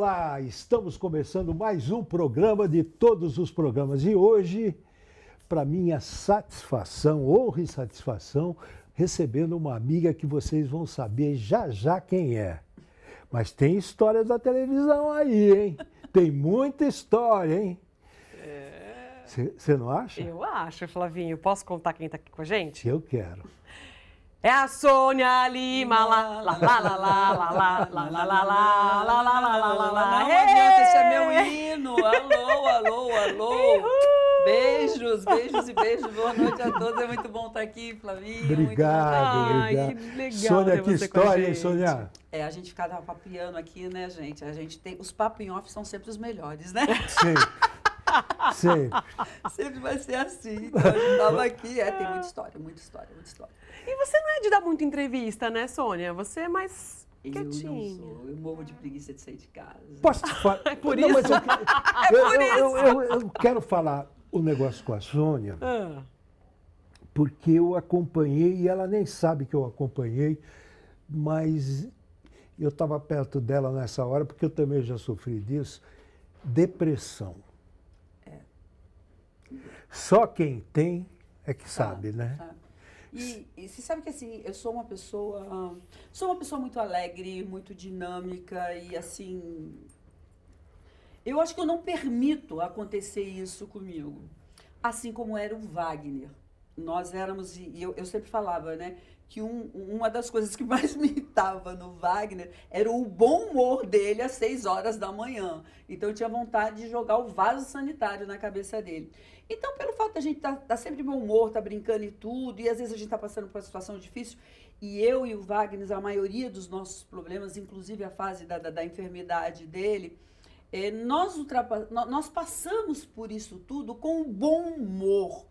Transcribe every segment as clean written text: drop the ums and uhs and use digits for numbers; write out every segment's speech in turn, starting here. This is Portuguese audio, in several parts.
Olá, estamos começando mais um programa de todos os programas. E hoje, para minha satisfação, honra e satisfação, recebendo uma amiga que vocês vão saber já já quem é. Mas tem história da televisão aí, hein? Tem muita história, hein? Você não acha? Eu acho, Flavinho. Posso contar quem tá aqui com a gente? Eu quero. É a Sônia Lima, lá, lá, lá, lá, lá, lá, lá, lá, lá, lá, lá, lá, lá, lá, lá, lá, lá. Não adianta, esse é meu hino. Alô, alô, alô. Beijos, beijos e beijos. Boa noite a todos. É muito bom estar aqui, Flavinho. Obrigado, Ai, obrigado. que legal Sônia, ter que você com a história, hein, gente. Sônia? A gente fica papiando aqui, né, gente? A gente tem... Os papos em off são sempre os melhores, né? Sim. Sim. Sempre vai ser assim. Então, a gente tava aqui. Tem muita história, muita história, muita história. E você não é de dar muita entrevista, né, Sônia? Você é mais Eu quietinha. não sou. Eu morro de preguiça de sair de casa. Posso te falar? É por Não, isso? mas eu quero falar um negócio com a Sônia, Ah, porque eu acompanhei, e ela nem sabe que eu acompanhei, mas eu estava perto dela nessa hora, porque eu também já sofri disso, depressão. Só quem tem é que sabe, né? Tá. E você sabe que assim, eu sou uma pessoa muito alegre, muito dinâmica e assim, eu acho que eu não permito acontecer isso comigo. Assim como era o Wagner. Nós éramos, e eu sempre falava, né, que uma das coisas que mais me irritava no Wagner era o bom humor dele às 6 horas da manhã. Então eu tinha vontade de jogar o vaso sanitário na cabeça dele. Então, pelo fato de a gente tá sempre de bom humor, tá brincando e tudo, e às vezes a gente tá passando por uma situação difícil, e eu e o Wagner, a maioria dos nossos problemas, inclusive a fase da enfermidade dele, nós passamos por isso tudo com o bom humor.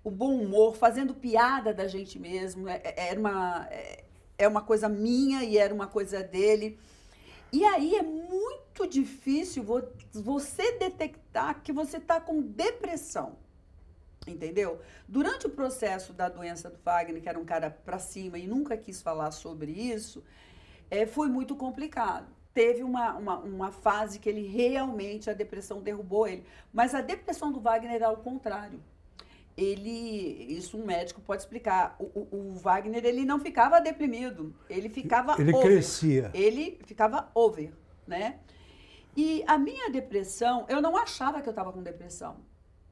O bom humor, fazendo piada da gente mesmo, é uma coisa minha e era uma coisa dele. E aí é muito difícil você detectar que você está com depressão, entendeu? Durante o processo da doença do Wagner, que era um cara para cima e nunca quis falar sobre isso, foi muito complicado. Teve uma fase que ele realmente, a depressão derrubou ele. Mas a depressão do Wagner era ao contrário. Isso um médico pode explicar. O Wagner, ele não ficava deprimido, ele ficava Ele over. crescia. Ele ficava over, né? E a minha depressão, eu não achava que eu estava com depressão.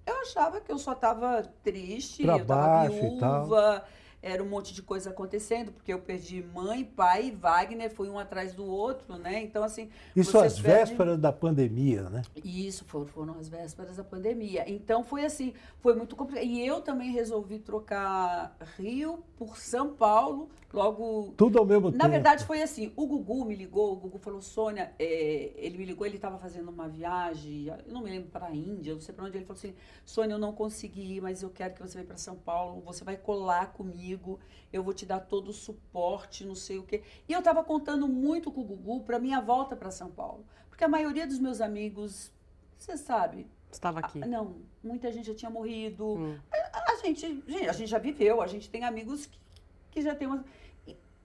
Eu achava que eu só estava triste, Pra eu estava baixo e tal. viúva, era um monte de coisa acontecendo, porque eu perdi mãe, pai e Wagner, foi um atrás do outro, né? Então, assim... Isso você às perde- vésperas da pandemia, né? Isso, foram as vésperas da pandemia. Então, foi assim, foi muito complicado. E eu também resolvi trocar Rio por São Paulo, logo... Tudo ao mesmo tempo. Na verdade, foi assim, o Gugu me ligou, o Gugu falou, Sônia, ele me ligou, ele estava fazendo uma viagem, eu não me lembro, para a Índia, eu não sei para onde, ele falou assim, Sônia, eu não consegui ir, mas eu quero que você venha para São Paulo, você vai colar comigo, eu vou te dar todo o suporte, não sei o quê. E eu estava contando muito com o Gugu para minha volta para São Paulo, porque a maioria dos meus amigos, você sabe... estava aqui. Não, muita gente já tinha morrido, a gente já viveu, a gente tem amigos que já tem uma...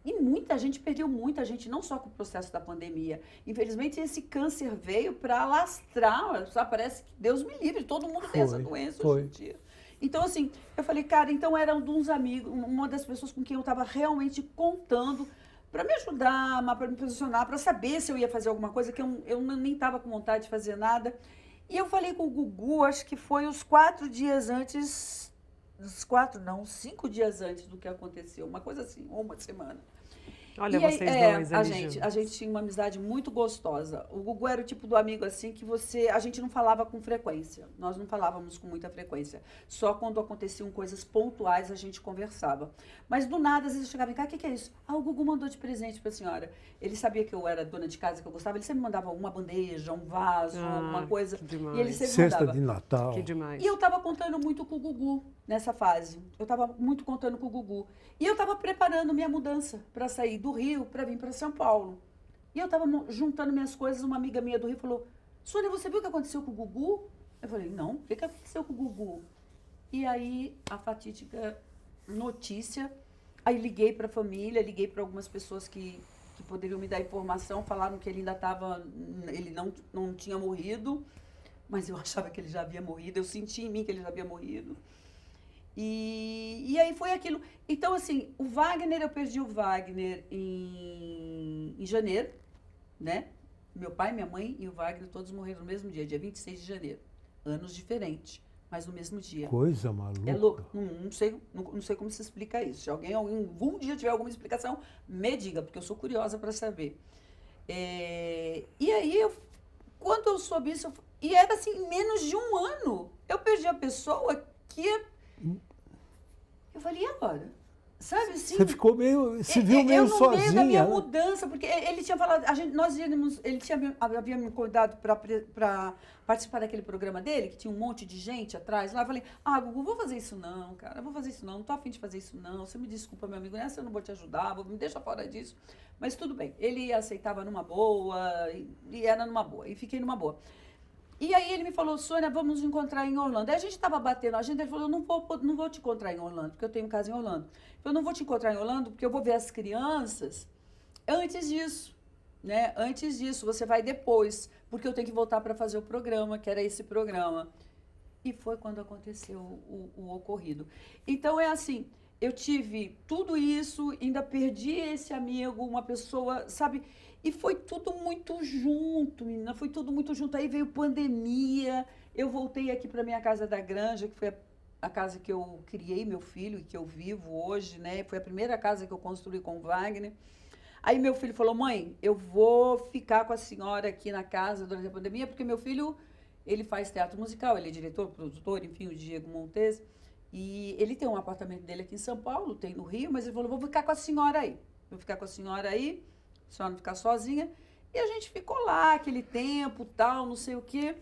E muita gente perdeu muita gente, não só com o processo da pandemia. Infelizmente, esse câncer veio para alastrar, sabe? Parece que Deus me livre, todo mundo tem essa doença hoje em dia. Então, assim, eu falei, cara, então era um dos amigos, uma das pessoas com quem eu estava realmente contando para me ajudar, para me posicionar, para saber se eu ia fazer alguma coisa, que eu nem estava com vontade de fazer nada. E eu falei com o Gugu, acho que foi os 4 dias antes... 5 dias antes do que aconteceu, uma coisa assim, ou uma semana. Olha E aí, vocês dois ali a juntos. gente tinha uma amizade muito gostosa. O Gugu era o tipo do amigo assim que a gente não falava com frequência. Nós não falávamos com muita frequência. Só quando aconteciam coisas pontuais a gente conversava. Mas do nada, às vezes eu chegava em casa, o que é isso? O Gugu mandou de presente para a senhora. Ele sabia que eu era dona de casa, que eu gostava, ele sempre mandava uma bandeja, um vaso, alguma coisa. Que demais. E ele sempre Cesta mandava. de Natal. Que demais. E eu estava contando muito com o Gugu nessa fase. Eu estava muito contando com o Gugu. E eu estava preparando minha mudança para sair do Rio para vir para São Paulo. E eu estava juntando minhas coisas. Uma amiga minha do Rio falou, Sônia, você viu o que aconteceu com o Gugu? Eu falei, não, o que aconteceu com o Gugu? E aí a fatídica notícia. Aí liguei para a família, liguei para algumas pessoas que poderiam me dar informação, falaram que ele ainda estava, ele não tinha morrido, mas eu achava que ele já havia morrido, eu senti em mim que ele já havia morrido. E aí foi aquilo. Então, assim, eu perdi o Wagner em janeiro, né? Meu pai, minha mãe e o Wagner todos morreram no mesmo dia 26 de janeiro. Anos diferentes, mas no mesmo dia. Coisa maluca. É louco. Não sei como se explica isso. Se algum dia tiver alguma explicação, me diga, porque eu sou curiosa para saber. E aí, quando eu soube isso, e era assim, em menos de um ano, eu perdi a pessoa que... Eu falei, e agora? Sabe assim? Você ficou se viu meio sozinha. Eu no meio da minha mudança, porque ele tinha falado, havia me convidado para participar daquele programa dele, que tinha um monte de gente atrás lá. Eu falei, Gugu, vou fazer isso não, cara, vou fazer isso não tô a fim de fazer isso não. Você me desculpa, meu amigo, nessa eu não vou te ajudar, me deixa fora disso. Mas tudo bem, ele aceitava numa boa, e era numa boa, e fiquei numa boa. E aí ele me falou, Sônia, vamos nos encontrar em Orlando. Aí a gente estava batendo a agenda, ele falou, não vou te encontrar em Orlando, porque eu tenho casa em Orlando. Eu não vou te encontrar em Orlando, porque eu vou ver as crianças antes disso, né? Antes disso, você vai depois, porque eu tenho que voltar para fazer o programa, que era esse programa. E foi quando aconteceu o ocorrido. Então, é assim, eu tive tudo isso, ainda perdi esse amigo, uma pessoa, sabe... E foi tudo muito junto, menina, foi tudo muito junto. Aí veio pandemia, eu voltei aqui para minha casa da Granja, que foi a casa que eu criei meu filho e que eu vivo hoje, né? Foi a primeira casa que eu construí com o Wagner. Aí meu filho falou, mãe, eu vou ficar com a senhora aqui na casa durante a pandemia, porque meu filho, ele faz teatro musical, ele é diretor, produtor, enfim, o Diego Montes. E ele tem um apartamento dele aqui em São Paulo, tem no Rio, mas ele falou, vou ficar com a senhora aí. Vou ficar com a senhora aí, a senhora não ficar sozinha. E a gente ficou lá, aquele tempo, tal, não sei o quê.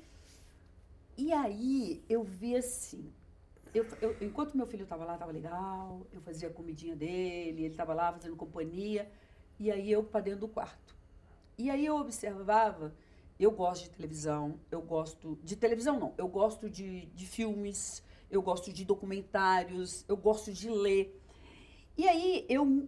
E aí, eu vi assim, enquanto meu filho estava lá, estava legal, eu fazia a comidinha dele, ele estava lá fazendo companhia, e aí eu para dentro do quarto. E aí eu observava, eu gosto de televisão, eu gosto de televisão não, eu gosto de filmes, eu gosto de documentários, eu gosto de ler. E aí eu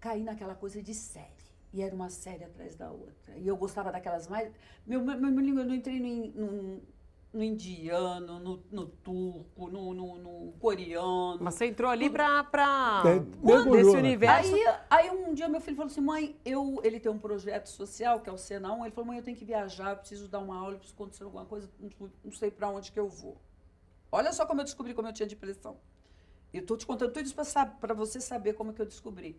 caí naquela coisa de série. E era uma série atrás da outra. E eu gostava daquelas mais... Eu não entrei no indiano, no turco, no coreano. Mas você entrou ali pra Mergulhou, desse universo. Aí um dia meu filho falou assim, mãe, ele tem um projeto social, que é o Sena 1, ele falou, mãe, eu tenho que viajar, eu preciso dar uma aula, eu preciso acontecer alguma coisa, não sei pra onde que eu vou. Olha só como eu descobri como eu tinha depressão. Eu tô te contando tudo isso pra você saber como que eu descobri.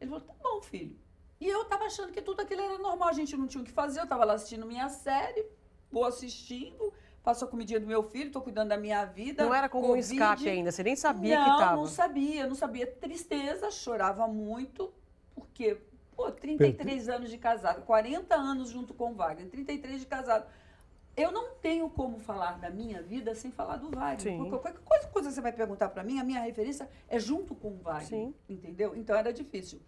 Ele falou, tá bom, filho. E eu tava achando que tudo aquilo era normal, a gente não tinha o que fazer, eu tava lá assistindo minha série, vou assistindo, faço a comidinha do meu filho, tô cuidando da minha vida. Não era como um escape ainda, você nem sabia que tava. Não sabia. Tristeza, chorava muito, porque, 33 anos de casado, 40 anos junto com o Wagner, 33 de casado. Eu não tenho como falar da minha vida sem falar do Wagner. Sim. Porque qualquer coisa que você vai perguntar para mim, a minha referência é junto com o Wagner. Sim. Entendeu? Então era difícil.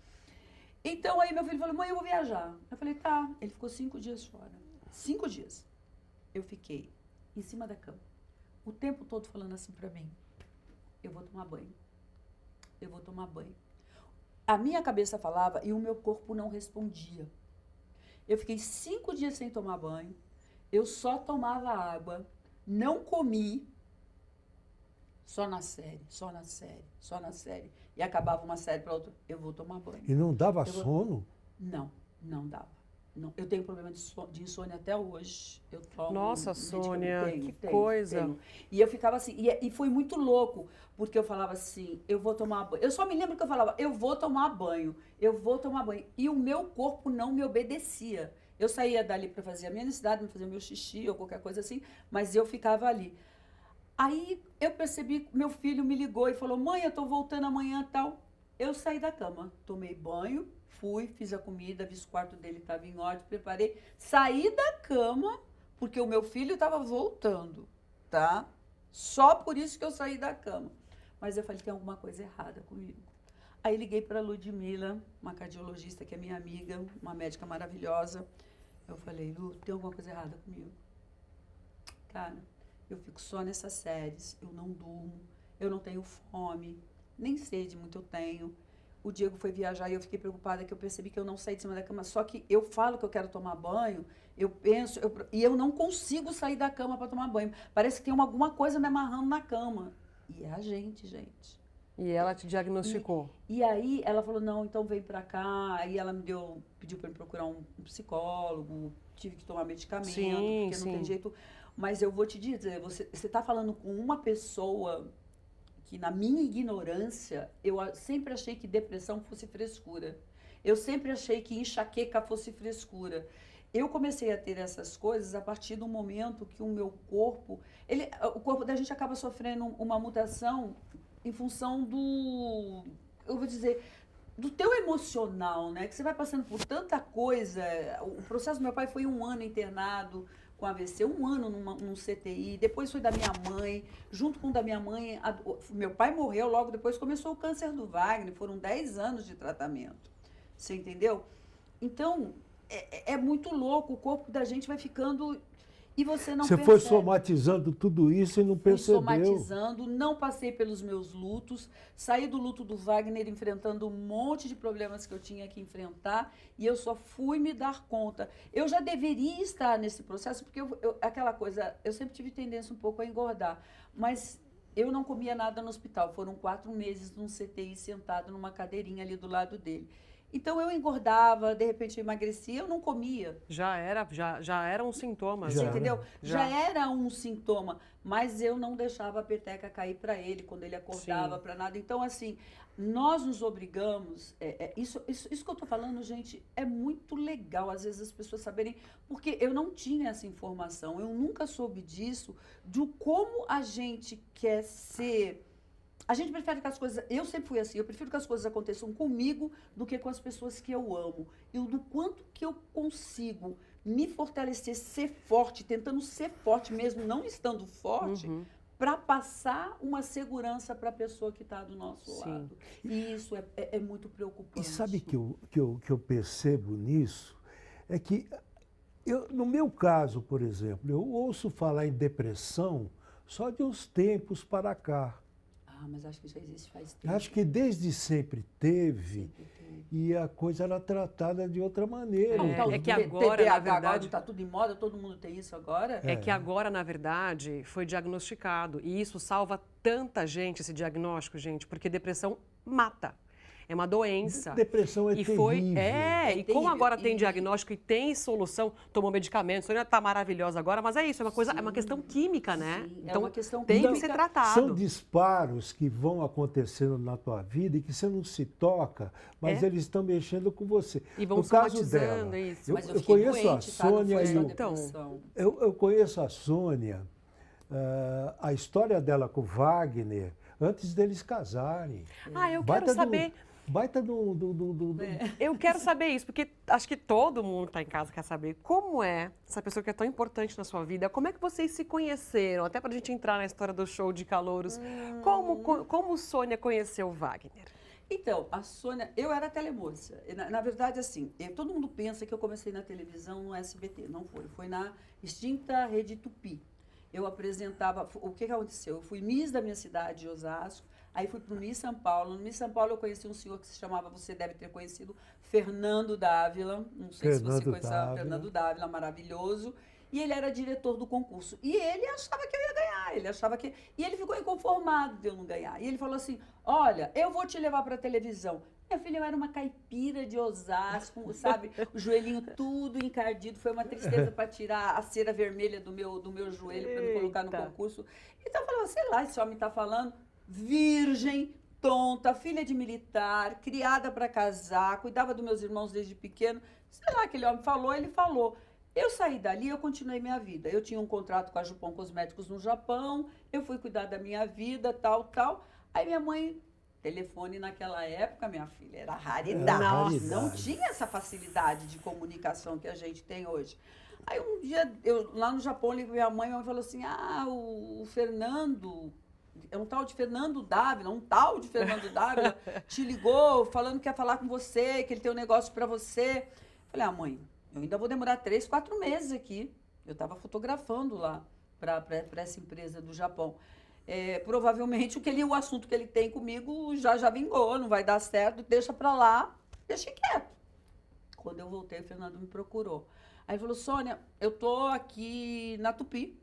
Então aí meu filho falou, mãe, eu vou viajar. Eu falei, tá. Ele ficou 5 dias fora. 5 dias. Eu fiquei em cima da cama. O tempo todo falando assim para mim, eu vou tomar banho. Eu vou tomar banho. A minha cabeça falava e o meu corpo não respondia. Eu fiquei 5 dias sem tomar banho. Eu só tomava água, não comi, só na série. E acabava uma série para outra, eu vou tomar banho. E não dava sono? Não dava. Não. Eu tenho problema de insônia até hoje. Eu tomo Nossa, Sônia, tenho, coisa. Tenho. E eu ficava assim, e foi muito louco, porque eu falava assim, eu vou tomar banho. Eu só me lembro que eu falava, eu vou tomar banho. E o meu corpo não me obedecia. Eu saía dali para fazer a minha necessidade, fazer o meu xixi ou qualquer coisa assim, mas eu ficava ali. Aí eu percebi, meu filho me ligou e falou, mãe, eu tô voltando amanhã e tal. Eu saí da cama, tomei banho, fui, fiz a comida, vi se o quarto dele estava em ordem, preparei, saí da cama, porque o meu filho estava voltando, tá? Só por isso que eu saí da cama. Mas eu falei, tem alguma coisa errada comigo. Aí liguei para a Ludmila, uma cardiologista que é minha amiga, uma médica maravilhosa. Eu falei, Lu, tem alguma coisa errada comigo? Cara, eu fico só nessas séries, eu não durmo, eu não tenho fome, nem sede muito eu tenho. o Diego foi viajar e eu fiquei preocupada, que eu percebi que eu não saí de cima da cama. Só que eu falo que eu quero tomar banho, eu penso, e eu não consigo sair da cama para tomar banho. Parece que tem alguma coisa me amarrando na cama. E é a gente. E ela te diagnosticou. E aí ela falou, não, então vem pra cá. Aí ela pediu para me procurar um psicólogo, tive que tomar medicamento, Sim, porque sim. não tem jeito. Mas eu vou te dizer, você está falando com uma pessoa que, na minha ignorância, eu sempre achei que depressão fosse frescura. Eu sempre achei que enxaqueca fosse frescura. Eu comecei a ter essas coisas a partir do momento que o meu corpo, o corpo da gente acaba sofrendo uma mutação em função eu vou dizer, do teu emocional, né? Que você vai passando por tanta coisa. O processo do meu pai foi 1 ano internado com AVC, 1 ano num CTI, depois foi da minha mãe, junto com o da minha mãe, meu pai morreu, logo depois começou o câncer do Wagner, foram 10 anos de tratamento, você entendeu? Então, é muito louco, o corpo da gente vai ficando e você não percebe. Você foi somatizando tudo isso e não percebeu. Somatizando, não passei pelos meus lutos, saí do luto do Wagner enfrentando um monte de problemas que eu tinha que enfrentar e eu só fui me dar conta. Eu já deveria estar nesse processo, porque aquela coisa, eu sempre tive tendência um pouco a engordar, mas eu não comia nada no hospital. Foram 4 meses num CTI sentado numa cadeirinha ali do lado dele. Então eu engordava, de repente eu emagrecia, eu não comia. Já era um sintoma. Você Já, entendeu? né? Já era um sintoma, mas eu não deixava a peteca cair para ele quando ele acordava, para nada. Então, assim, nós nos obrigamos, isso que eu estou falando, gente, é muito legal, às vezes, as pessoas saberem, porque eu não tinha essa informação, eu nunca soube disso, de como a gente quer ser. A gente prefere que as coisas... Eu sempre fui assim, eu prefiro que as coisas aconteçam comigo do que com as pessoas que eu amo. E do quanto que eu consigo me fortalecer, ser forte, tentando ser forte mesmo, não estando forte, para passar uma segurança para a pessoa que está do nosso lado. E isso é muito preocupante. E sabe que eu percebo nisso? É que, no meu caso, por exemplo, eu ouço falar em depressão só de uns tempos para cá. Mas acho que já existe faz tempo. Acho que desde sempre teve, e a coisa era tratada de outra maneira. É que agora, na verdade... Está tudo em moda, todo mundo tem isso agora. É que agora, na verdade, foi diagnosticado. E isso salva tanta gente, esse diagnóstico, gente, porque depressão mata. É uma doença. Depressão é terrível. E como agora tem diagnóstico e tem solução, tomou medicamento, a Sônia está maravilhosa agora, mas é isso, é uma questão química, né? Sim, então é uma questão tem química. que ser tratado. São disparos que vão acontecendo na tua vida e que você não se toca, mas eles estão mexendo com você. E vão no caso somatizando dela, isso. Mas eu conheço a Sônia eu conheço a Sônia, a história dela com o Wagner, antes deles casarem. Eu quero saber... Eu quero saber isso, porque acho que todo mundo que está em casa quer saber como é essa pessoa que é tão importante na sua vida, como é que vocês se conheceram, até para a gente entrar na história do show de calouros. Como Sônia conheceu o Wagner? Então, a Sônia, eu era telemoça. Na verdade, assim, todo mundo pensa que eu comecei na televisão no SBT. Não foi. Foi na extinta Rede Tupi. Eu apresentava... O que aconteceu? Eu fui Miss da minha cidade, de Osasco. Aí fui para o Miss São Paulo. No Miss São Paulo eu conheci um senhor que se chamava, você deve ter conhecido, Fernando Dávila. Não sei se você conhece o Fernando Dávila, maravilhoso. E ele era diretor do concurso. E ele achava que eu ia ganhar. E ele ficou inconformado de eu não ganhar. E ele falou assim, olha, eu vou te levar para a televisão. Minha filha, eu era uma caipira de Osasco, sabe? O joelhinho tudo encardido. Foi uma tristeza para tirar a cera vermelha do meu joelho, para me colocar no concurso. Então eu falava, sei lá, esse homem está falando... Virgem, tonta, filha de militar, criada para casar, cuidava dos meus irmãos desde pequeno. Sei lá, aquele homem falou, ele falou. Eu saí dali, eu continuei minha vida. Eu tinha um contrato com a Jupon Cosméticos no Japão, eu fui cuidar da minha vida, tal. Aí minha mãe, telefone naquela época, minha filha, era raridade. Não tinha essa facilidade de comunicação que a gente tem hoje. Aí um dia, eu lá no Japão, liguei pra minha mãe falou assim, o Fernando... É um tal de Fernando Dávila, te ligou falando que quer falar com você, que ele tem um negócio para você. Falei, mãe, eu ainda vou demorar 3, 4 meses aqui. Eu estava fotografando lá para essa empresa do Japão. provavelmente o assunto que ele tem comigo já vingou, não vai dar certo, deixa pra lá, deixa quieto. Quando eu voltei, o Fernando me procurou. Aí ele falou, Sônia, eu tô aqui na Tupi,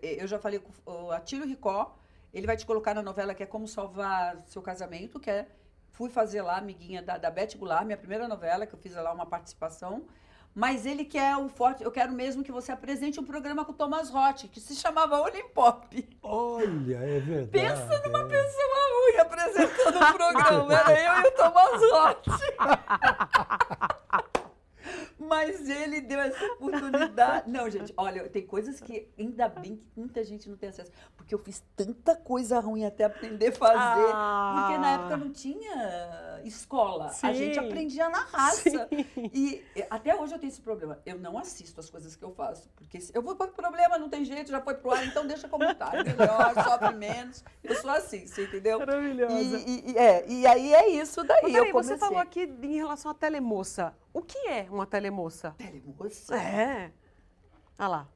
eu já falei com o Atílio Ricó, ele vai te colocar na novela que é Como Salvar Seu Casamento, fui fazer lá, amiguinha da Beth Goulart, minha primeira novela, que eu fiz lá uma participação. Mas ele quer o forte, eu quero mesmo que você apresente um programa com o Thomas Roth, que se chamava Olimpop. Olha, é verdade. Pensa numa pessoa ruim apresentando um programa, era eu e o Thomas Roth. Mas ele deu essa oportunidade. Não, gente, olha, tem coisas que ainda bem que muita gente não tem acesso. Porque eu fiz tanta coisa ruim até aprender a fazer. Porque na época não tinha escola. Sim. A gente aprendia na raça. Sim. E até hoje eu tenho esse problema. Eu não assisto as coisas que eu faço. Porque eu vou para o problema, não tem jeito, já foi pro ar, então deixa como tá. Melhor, sofre menos. Eu sou assim, você entendeu? Maravilhosa. E aí é isso daí. Mas peraí, eu você comecei. falou aqui em relação à telemoça. O que é uma telemoça? Telemoça? É. Olha lá.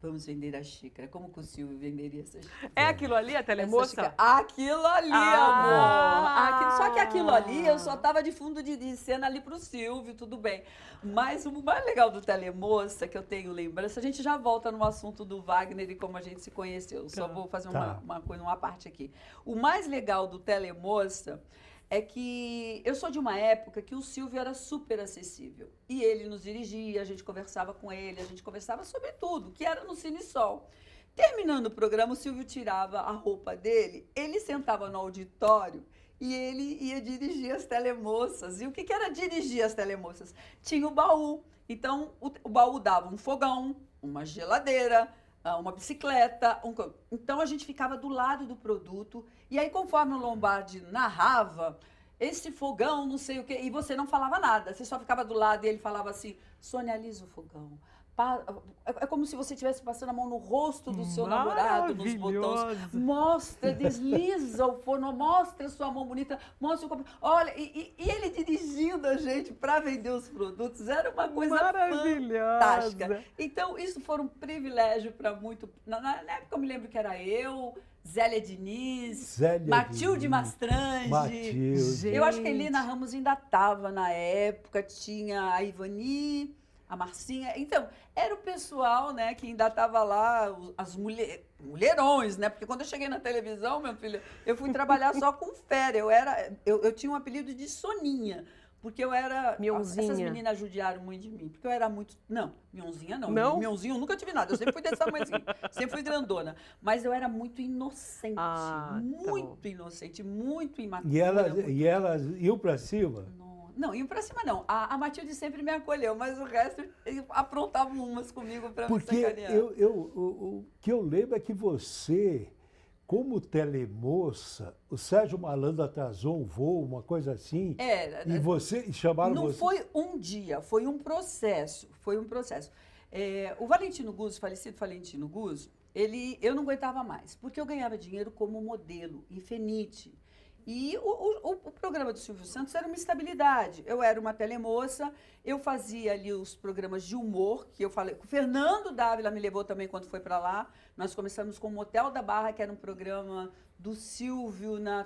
Vamos vender a xícara. Como que o Silvio venderia essa xícara? É aquilo ali, a Essa telemoça? xícara. Aquilo ali, amor. Só que aquilo ali, eu só tava de fundo de cena ali pro Silvio, tudo bem. Mas o mais legal do Telemoça, que eu tenho lembrança, a gente já volta no assunto do Wagner e como a gente se conheceu. Só vou fazer uma parte aqui. O mais legal do Telemoça é que eu sou de uma época que o Silvio era super acessível. E ele nos dirigia, a gente conversava com ele, a gente conversava sobre tudo, que era no Cine Sol. Terminando o programa, o Silvio tirava a roupa dele, ele sentava no auditório e ele ia dirigir as telemoças. E o que era dirigir as telemoças? Tinha o baú. Então, o baú dava um fogão, uma geladeira, uma bicicleta. Então, a gente ficava do lado do produto. E aí, conforme o Lombardi narrava, esse fogão, não sei o quê, e você não falava nada. Você só ficava do lado e ele falava assim, Sônia, alisa o fogão. É como se você estivesse passando a mão no rosto do seu namorado, nos botões. Mostra, desliza o forno, mostra a sua mão bonita, mostra o corpo. Olha, e ele dirigindo a gente para vender os produtos, era uma coisa fantástica. Então, isso foi um privilégio para muito... Na época, eu me lembro que era eu, Zélia Diniz, Matilde Mastrange. Eu acho que a Helena Ramos ainda estava na época, tinha a Ivani... a Marcinha. Então, era o pessoal, né, que ainda estava lá, as mulherões, né? Porque quando eu cheguei na televisão, meu filho, eu fui trabalhar só com fera. Eu tinha um apelido de Soninha, porque eu era... Mionzinha. Essas meninas judiaram muito de mim, porque eu era muito... Não, Mionzinha não. Não? Mionzinha eu nunca tive nada, eu sempre fui desse tamanhozinho, sempre fui grandona. Mas eu era muito inocente, muito inocente, muito imatura. E elas iam para cima? Não, iam pra cima não. A Matilde sempre me acolheu, mas o resto aprontavam umas comigo pra me sacanear. Porque o que eu lembro é que você, como telemoça, o Sérgio Malandro atrasou um voo, uma coisa assim. E você chamaram não você. Não foi um dia, foi um processo. Foi um processo. O Valentino Guzzo, falecido Valentino Guzzo, eu não aguentava mais, porque eu ganhava dinheiro como modelo, em Fenite. E o programa do Silvio Santos era uma estabilidade. Eu era uma telemoça, eu fazia ali os programas de humor, que eu falei. O Fernando Dávila me levou também quando foi para lá. Nós começamos com o Motel da Barra, que era um programa do Silvio na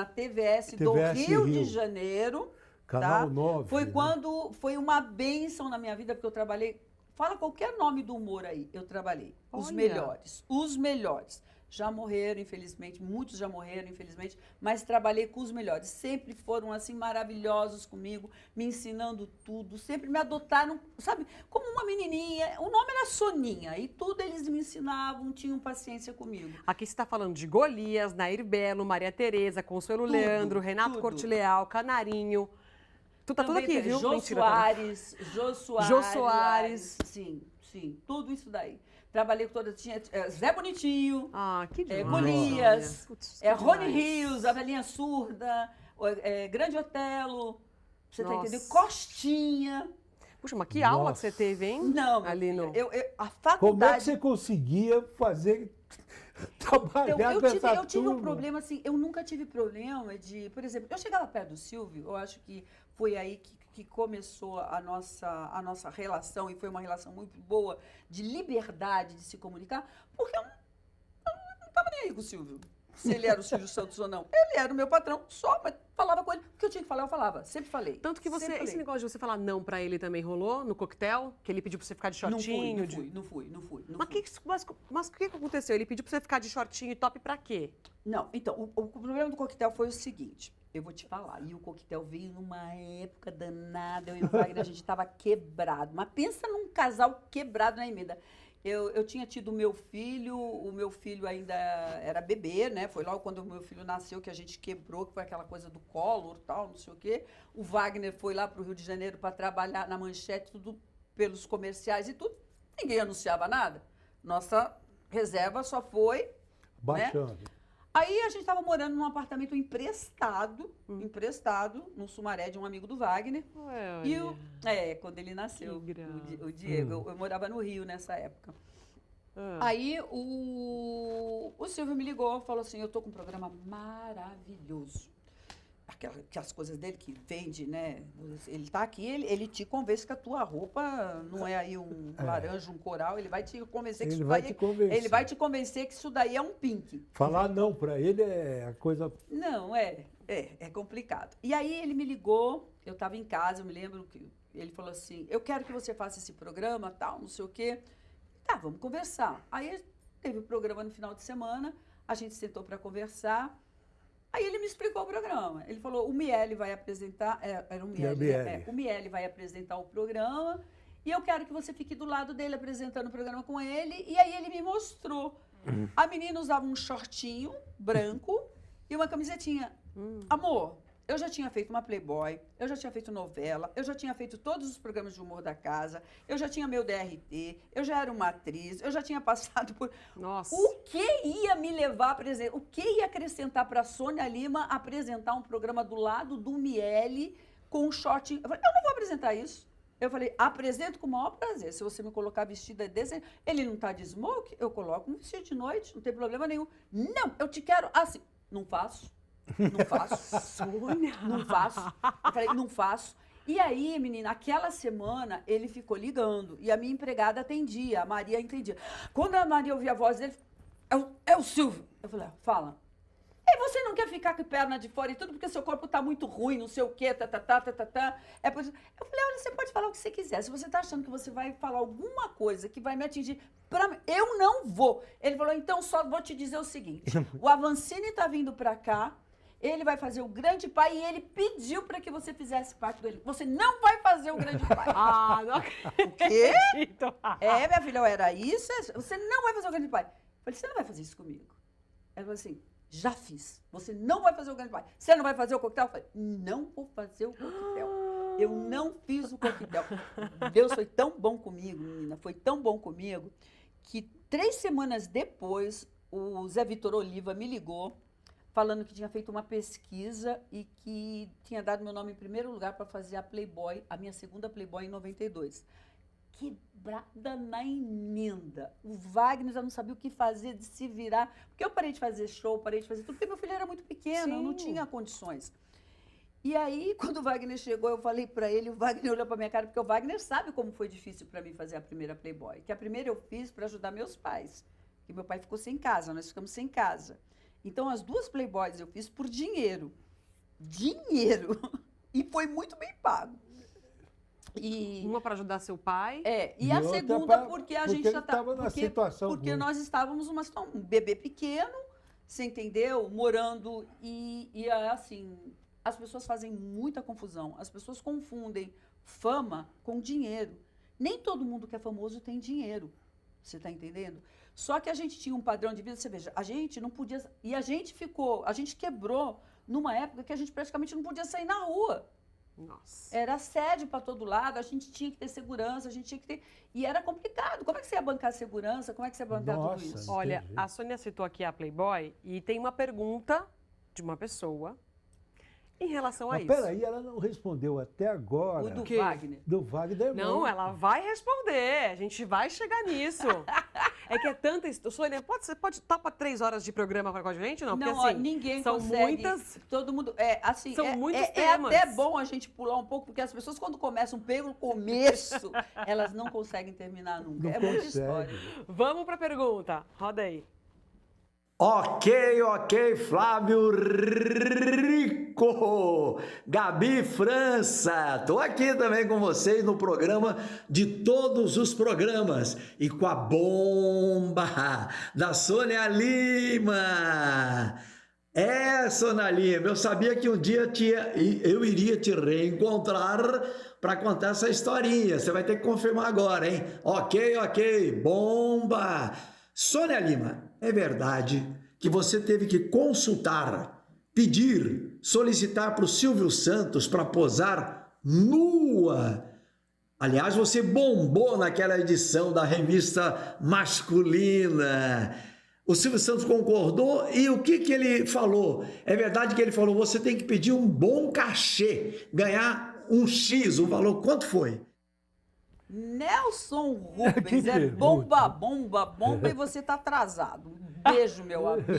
TVS do Rio de Janeiro. Canal 9. Foi quando foi uma bênção na minha vida, porque eu trabalhei. Fala qualquer nome do humor aí, eu trabalhei. Os melhores. Os melhores. Já morreram, infelizmente, muitos já morreram, infelizmente, mas trabalhei com os melhores. Sempre foram, assim, maravilhosos comigo, me ensinando tudo, sempre me adotaram, sabe, como uma menininha. O nome era Soninha, e tudo eles me ensinavam, tinham paciência comigo. Aqui você está falando de Golias, Nair Belo, Maria Tereza, Consuelo Leandro, Renato Corte Leal, Canarinho. Tu tá tudo aqui, viu? Jô Soares. Sim, tudo isso daí. Trabalhei com todas, tinha Zé Bonitinho, que Golias, Rony Rios, A Velhinha Surda, Grande Otelo, você tá entendendo? Costinha. Puxa, mas que aula que você teve, hein? Não, ali no... a faculdade... Como é que você conseguia fazer... trabalhar eu tive um problema, assim, eu nunca tive problema de... Por exemplo, eu chegava perto do Silvio, eu acho que foi aí que começou a nossa relação, e foi uma relação muito boa, de liberdade de se comunicar, porque eu não estava nem aí com o Silvio. Se ele era o Silvio Santos ou não. Ele era o meu patrão só, mas falava com ele. O que eu tinha que falar, eu falava. Sempre falei. Tanto que você, Sempre esse falei. negócio de você falar não pra ele também rolou no coquetel? Que ele pediu pra você ficar de shortinho? Não fui. Mas o que aconteceu? Ele pediu pra você ficar de shortinho e top pra quê? Não, então, o problema do coquetel foi o seguinte. Eu vou te falar. E o coquetel veio numa época danada. Eu e o Wagner, a gente tava quebrado. Mas pensa num casal quebrado na emenda. Eu tinha tido o meu filho ainda era bebê, né? Foi logo quando o meu filho nasceu que a gente quebrou, que foi aquela coisa do Collor, tal, não sei o quê. O Wagner foi lá para o Rio de Janeiro para trabalhar na Manchete, tudo pelos comerciais e tudo. Ninguém anunciava nada. Nossa reserva só foi... Baixando. Né? Aí a gente estava morando num apartamento emprestado, no Sumaré, de um amigo do Wagner. E quando ele nasceu, o Diego. Eu morava no Rio nessa época. Aí o Silvio me ligou, falou assim, eu tô com um programa maravilhoso. Aquelas coisas dele que vende, né? Ele tá aqui, ele te convence que a tua roupa não é aí um laranja, um coral, ele vai te convencer que ele vai te convencer que isso daí é um pink. Falar não pra ele é a coisa... Não, é complicado. E aí ele me ligou, eu estava em casa, eu me lembro que ele falou assim, eu quero que você faça esse programa, tal, não sei o quê. Tá, vamos conversar. Aí teve o programa no final de semana, a gente sentou para conversar. Aí ele me explicou o programa. Ele falou, o Miele vai apresentar, era o Miele, né? O Miele vai apresentar o programa e eu quero que você fique do lado dele apresentando o programa com ele. E aí ele me mostrou. A menina usava um shortinho branco e uma camisetinha. Amor, eu já tinha feito uma Playboy, eu já tinha feito novela, eu já tinha feito todos os programas de humor da casa, eu já tinha meu DRT, eu já era uma atriz, eu já tinha passado por... Nossa. O que ia me levar a apresentar, o que ia acrescentar para a Sônia Lima apresentar um programa do lado do Miele com um short? Eu falei, eu não vou apresentar isso. Eu falei, apresento com o maior prazer. Se você me colocar vestida desse... Ele não tá de smoke? Eu coloco um vestido de noite, não tem problema nenhum. Não, eu te quero assim. Não faço. Não faço. Sônia. Não faço. Eu falei, não faço. E aí, menina, aquela semana ele ficou ligando e a minha empregada atendia, a Maria entendia. Quando a Maria ouvia a voz dele, é o Silvio. Eu falei, fala. E você não quer ficar com a perna de fora e tudo porque seu corpo tá muito ruim, não sei o quê, É por isso. Eu falei, olha, você pode falar o que você quiser. Se você tá achando que você vai falar alguma coisa que vai me atingir, eu não vou. Ele falou, então só vou te dizer o seguinte, o Avancini tá vindo pra cá, ele vai fazer o Grande Pai e ele pediu para que você fizesse parte dele. Você não vai fazer o Grande Pai. Não acredito. O quê? Minha filha, era isso? Você não vai fazer o Grande Pai. Eu falei, você não vai fazer isso comigo. Ela falou assim, já fiz. Você não vai fazer o Grande Pai. Você não vai fazer o coquetel? Eu falei, não vou fazer o coquetel. Eu não fiz o coquetel. Deus foi tão bom comigo, menina, foi tão bom comigo, que 3 semanas depois, o Zé Vitor Oliva me ligou, falando que tinha feito uma pesquisa e que tinha dado meu nome em primeiro lugar para fazer a Playboy, a minha segunda Playboy em 92. Quebrada na emenda. O Wagner já não sabia o que fazer, de se virar. Porque eu parei de fazer show, parei de fazer tudo, porque meu filho era muito pequeno, eu não tinha condições. E aí, quando o Wagner chegou, eu falei para ele, o Wagner olhou para minha cara, porque o Wagner sabe como foi difícil para mim fazer a primeira Playboy. Que a primeira eu fiz para ajudar meus pais. Que meu pai ficou sem casa, nós ficamos sem casa. Então, as 2 Playboys eu fiz por dinheiro. Dinheiro! E foi muito bem pago. Uma para ajudar seu pai. E a segunda porque a gente já estava na situação porque ruim. nós estávamos numa situação, um bebê pequeno, você entendeu? Morando e assim, as pessoas fazem muita confusão. As pessoas confundem fama com dinheiro. Nem todo mundo que é famoso tem dinheiro. Você está entendendo? Só que a gente tinha um padrão de vida, você veja, a gente não podia... E a gente quebrou numa época que a gente praticamente não podia sair na rua. Nossa. Era assédio para todo lado, a gente tinha que ter segurança, a gente tinha que ter... E era complicado. Como é que você ia bancar segurança? Como é que você ia bancar tudo isso? Olha, a Sônia citou aqui a Playboy e tem uma pergunta de uma pessoa em relação a isso. Peraí, ela não respondeu até agora. O do Wagner. Do Wagner. Não, ela vai responder. A gente vai chegar nisso. É que é tanta... Sônia, você pode estar para 3 horas de programa com a gente? Não, porque assim, ninguém são consegue. Muitas... Todo mundo... São muitos temas. É até bom a gente pular um pouco, porque as pessoas, quando começam pelo começo, elas não conseguem terminar nunca. Não muita consegue. história. Vamos para a pergunta. Roda aí. Ok, Flávio Rico, Gabi França, tô aqui também com vocês no programa de todos os programas e com a bomba da Sônia Lima. Sônia Lima, eu sabia que um dia eu iria te reencontrar para contar essa historinha, você vai ter que confirmar agora, hein? Ok, bomba! Sônia Lima, é verdade que você teve que consultar, pedir, solicitar para o Silvio Santos para posar nua? Aliás, você bombou naquela edição da revista masculina. O Silvio Santos concordou e o que ele falou? É verdade que ele falou, você tem que pedir um bom cachê, ganhar um X, um valor, quanto foi? Nelson Rubens, Que é pergunta. bomba e você tá atrasado. Um beijo, meu amigo.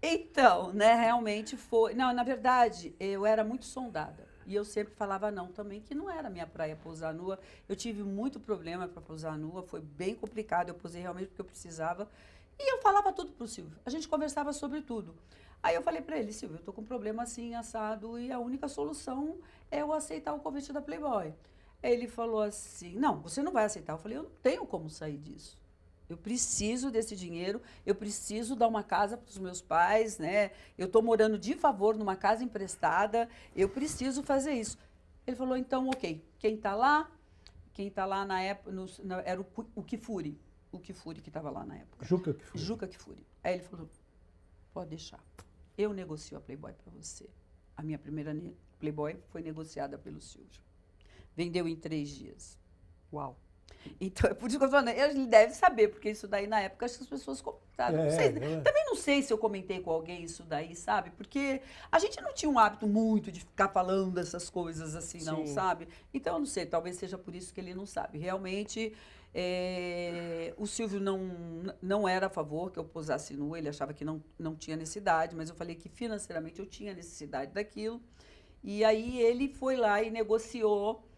Então, né, realmente foi... Não, na verdade, eu era muito sondada. E eu sempre falava não também, que não era minha praia pousar nua. Eu tive muito problema para pousar nua, foi bem complicado. Eu posei realmente porque eu precisava. E eu falava tudo pro Silvio. A gente conversava sobre tudo. Aí eu falei para ele, Silvio, eu tô com um problema assim, assado, e a única solução é eu aceitar o convite da Playboy. Ele falou assim, não, você não vai aceitar. Eu falei, eu não tenho como sair disso. Eu preciso desse dinheiro, eu preciso dar uma casa para os meus pais, né? Eu estou morando de favor numa casa emprestada, eu preciso fazer isso. Ele falou, então, ok, quem está lá na época, era o Kifuri que estava lá na época. Juca que foi. Juca Kfouri. Aí ele falou, pode deixar, eu negocio a Playboy para você. A minha primeira Playboy foi negociada pelo Silvio. Vendeu em 3 dias. Uau. Então, é por isso que eu estou falando, ele deve saber, porque isso daí, na época, acho que as pessoas comentaram. Também não sei se eu comentei com alguém isso daí, sabe? Porque a gente não tinha um hábito muito de ficar falando essas coisas assim, não, Sim. sabe? Então, eu não sei, talvez seja por isso que ele não sabe. Realmente, o Silvio não era a favor que eu posasse nua, ele achava que não tinha necessidade, mas eu falei que financeiramente eu tinha necessidade daquilo. E aí ele foi lá e negociou.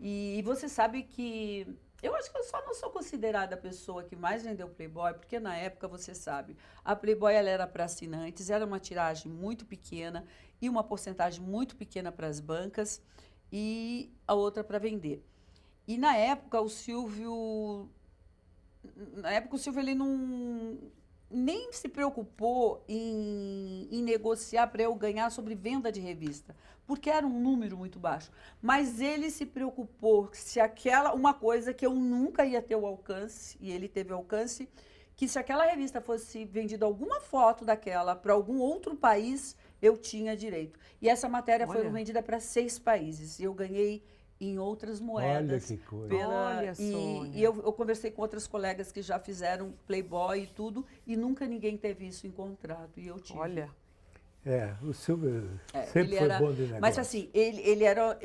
E você sabe que eu acho que eu só não sou considerada a pessoa que mais vendeu Playboy, porque na época, você sabe, a Playboy ela era para assinantes, era uma tiragem muito pequena e uma porcentagem muito pequena para as bancas e a outra para vender. E na época o Silvio ele não nem se preocupou em negociar para eu ganhar sobre venda de revista, porque era um número muito baixo. Mas ele se preocupou se uma coisa que eu nunca ia ter o alcance, e ele teve o alcance, que se aquela revista fosse vendida alguma foto daquela para algum outro país, eu tinha direito. E essa matéria foi vendida para 6 países, e eu ganhei em outras moedas. Olha que coisa. Olha, Sônia. E eu conversei com outras colegas que já fizeram Playboy e tudo, e nunca ninguém teve isso em contrato, e eu tive. Olha. O Silvio Ele sempre foi bom de negócio. Mas assim, ele era...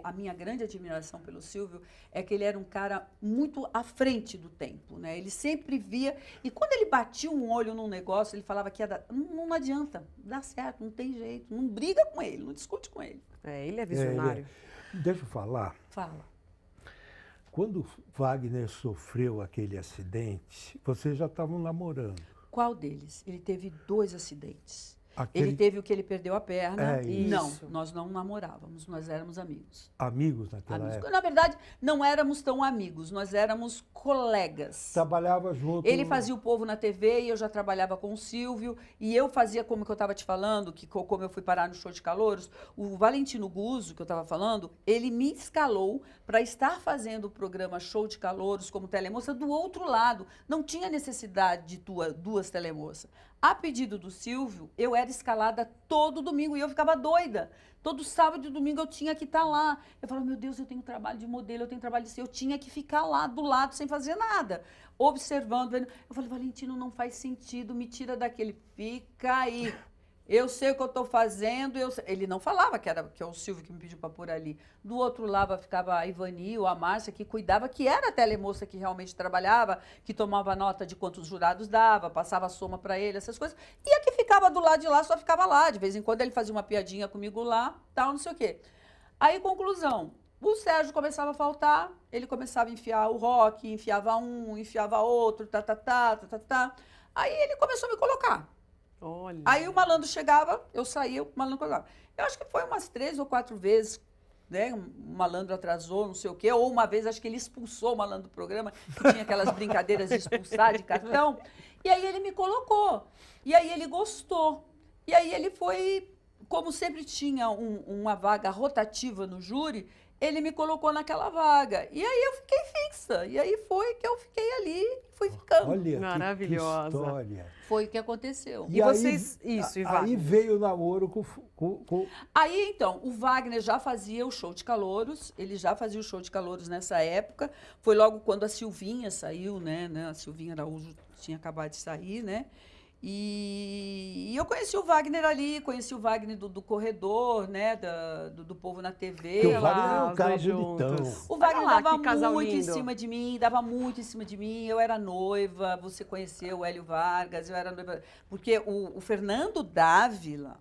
a minha grande admiração pelo Silvio é que ele era um cara muito à frente do tempo, né? Ele sempre via... E quando ele batia um olho num negócio, ele falava que ia dar... Não adianta, dá certo, não tem jeito. Não briga com ele, não discute com ele. Ele é visionário. Deixa eu falar. Fala. Quando Wagner sofreu aquele acidente, vocês já estavam namorando. Qual deles? Ele teve 2 acidentes. Aquele- Ele teve o que ele perdeu a perna. isso. Não, nós não namorávamos, nós éramos amigos. Amigos naquela época. Na verdade, não éramos tão amigos, nós éramos colegas. Trabalhava junto. Ele fazia o Povo na TV e eu já trabalhava com o Silvio. E eu fazia, como que eu estava te falando, como eu fui parar no Show de Calouros, o Valentino Guzzo, que eu estava falando, ele me escalou para estar fazendo o programa Show de Calouros como telemoça do outro lado. Não tinha necessidade de 2 telemoças. A pedido do Silvio, eu era escalada todo domingo e eu ficava doida. Todo sábado e domingo eu tinha que estar lá. Eu falava, meu Deus, eu tenho trabalho de modelo, eu tenho trabalho de... Eu tinha que ficar lá do lado sem fazer nada, observando, vendo. Eu falei, Valentino, não faz sentido, me tira daquele. Fica aí. Eu sei o que eu estou fazendo. Ele não falava que é o Silvio que me pediu para pôr ali. Do outro lado ficava a Ivani ou a Márcia, que cuidava, que era a telemoça que realmente trabalhava, que tomava nota de quantos jurados dava, passava a soma para ele, essas coisas. E a que ficava do lado de lá só ficava lá. De vez em quando ele fazia uma piadinha comigo lá, tal, não sei o quê. Aí, conclusão. O Sérgio começava a faltar, ele começava a enfiar o rock, enfiava um, enfiava outro, tá. Aí ele começou a me colocar. Olha. Aí o malandro chegava, eu saía, o malandro colocava. Eu acho que foi umas 3 ou 4 vezes, né? O malandro atrasou, não sei o quê. Ou uma vez, acho que ele expulsou o malandro do programa, que tinha aquelas brincadeiras de expulsar de cartão. E aí ele me colocou. E aí ele gostou. E aí ele foi, como sempre tinha uma vaga rotativa no júri, ele me colocou naquela vaga. E aí eu fiquei fixa. E aí foi que eu fiquei ali e fui ficando. Olha, Maravilhosa. que história. Foi o que aconteceu. E vocês... Isso, e Aí Wagner? veio o namoro com... Aí, então, o Wagner já fazia o show de calouros, ele já fazia o show de calouros nessa época. Foi logo quando a Silvinha saiu, né? A Silvinha Araújo tinha acabado de sair, né? E eu conheci o Wagner ali, conheci o Wagner do corredor, né? Do Povo na TV. Porque o Wagner é um os cara dois bonitão. juntos. O Wagner Olha lá, dava que casal muito em lindo. cima de mim, dava muito em cima de mim. Eu era noiva, você conheceu o Hélio Vargas, eu era noiva. Porque o Fernando Dávila,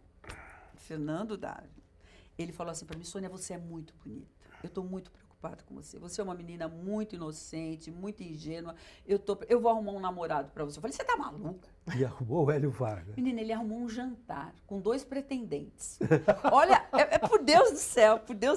ele falou assim para mim: Sônia, você é muito bonita. Eu estou muito preocupada com você. Você é uma menina muito inocente, muito ingênua. Eu vou arrumar um namorado para você. Eu falei: você tá maluca? E arrumou o Hélio Vargas. Menina, ele arrumou um jantar com 2 pretendentes. Olha, é por Deus do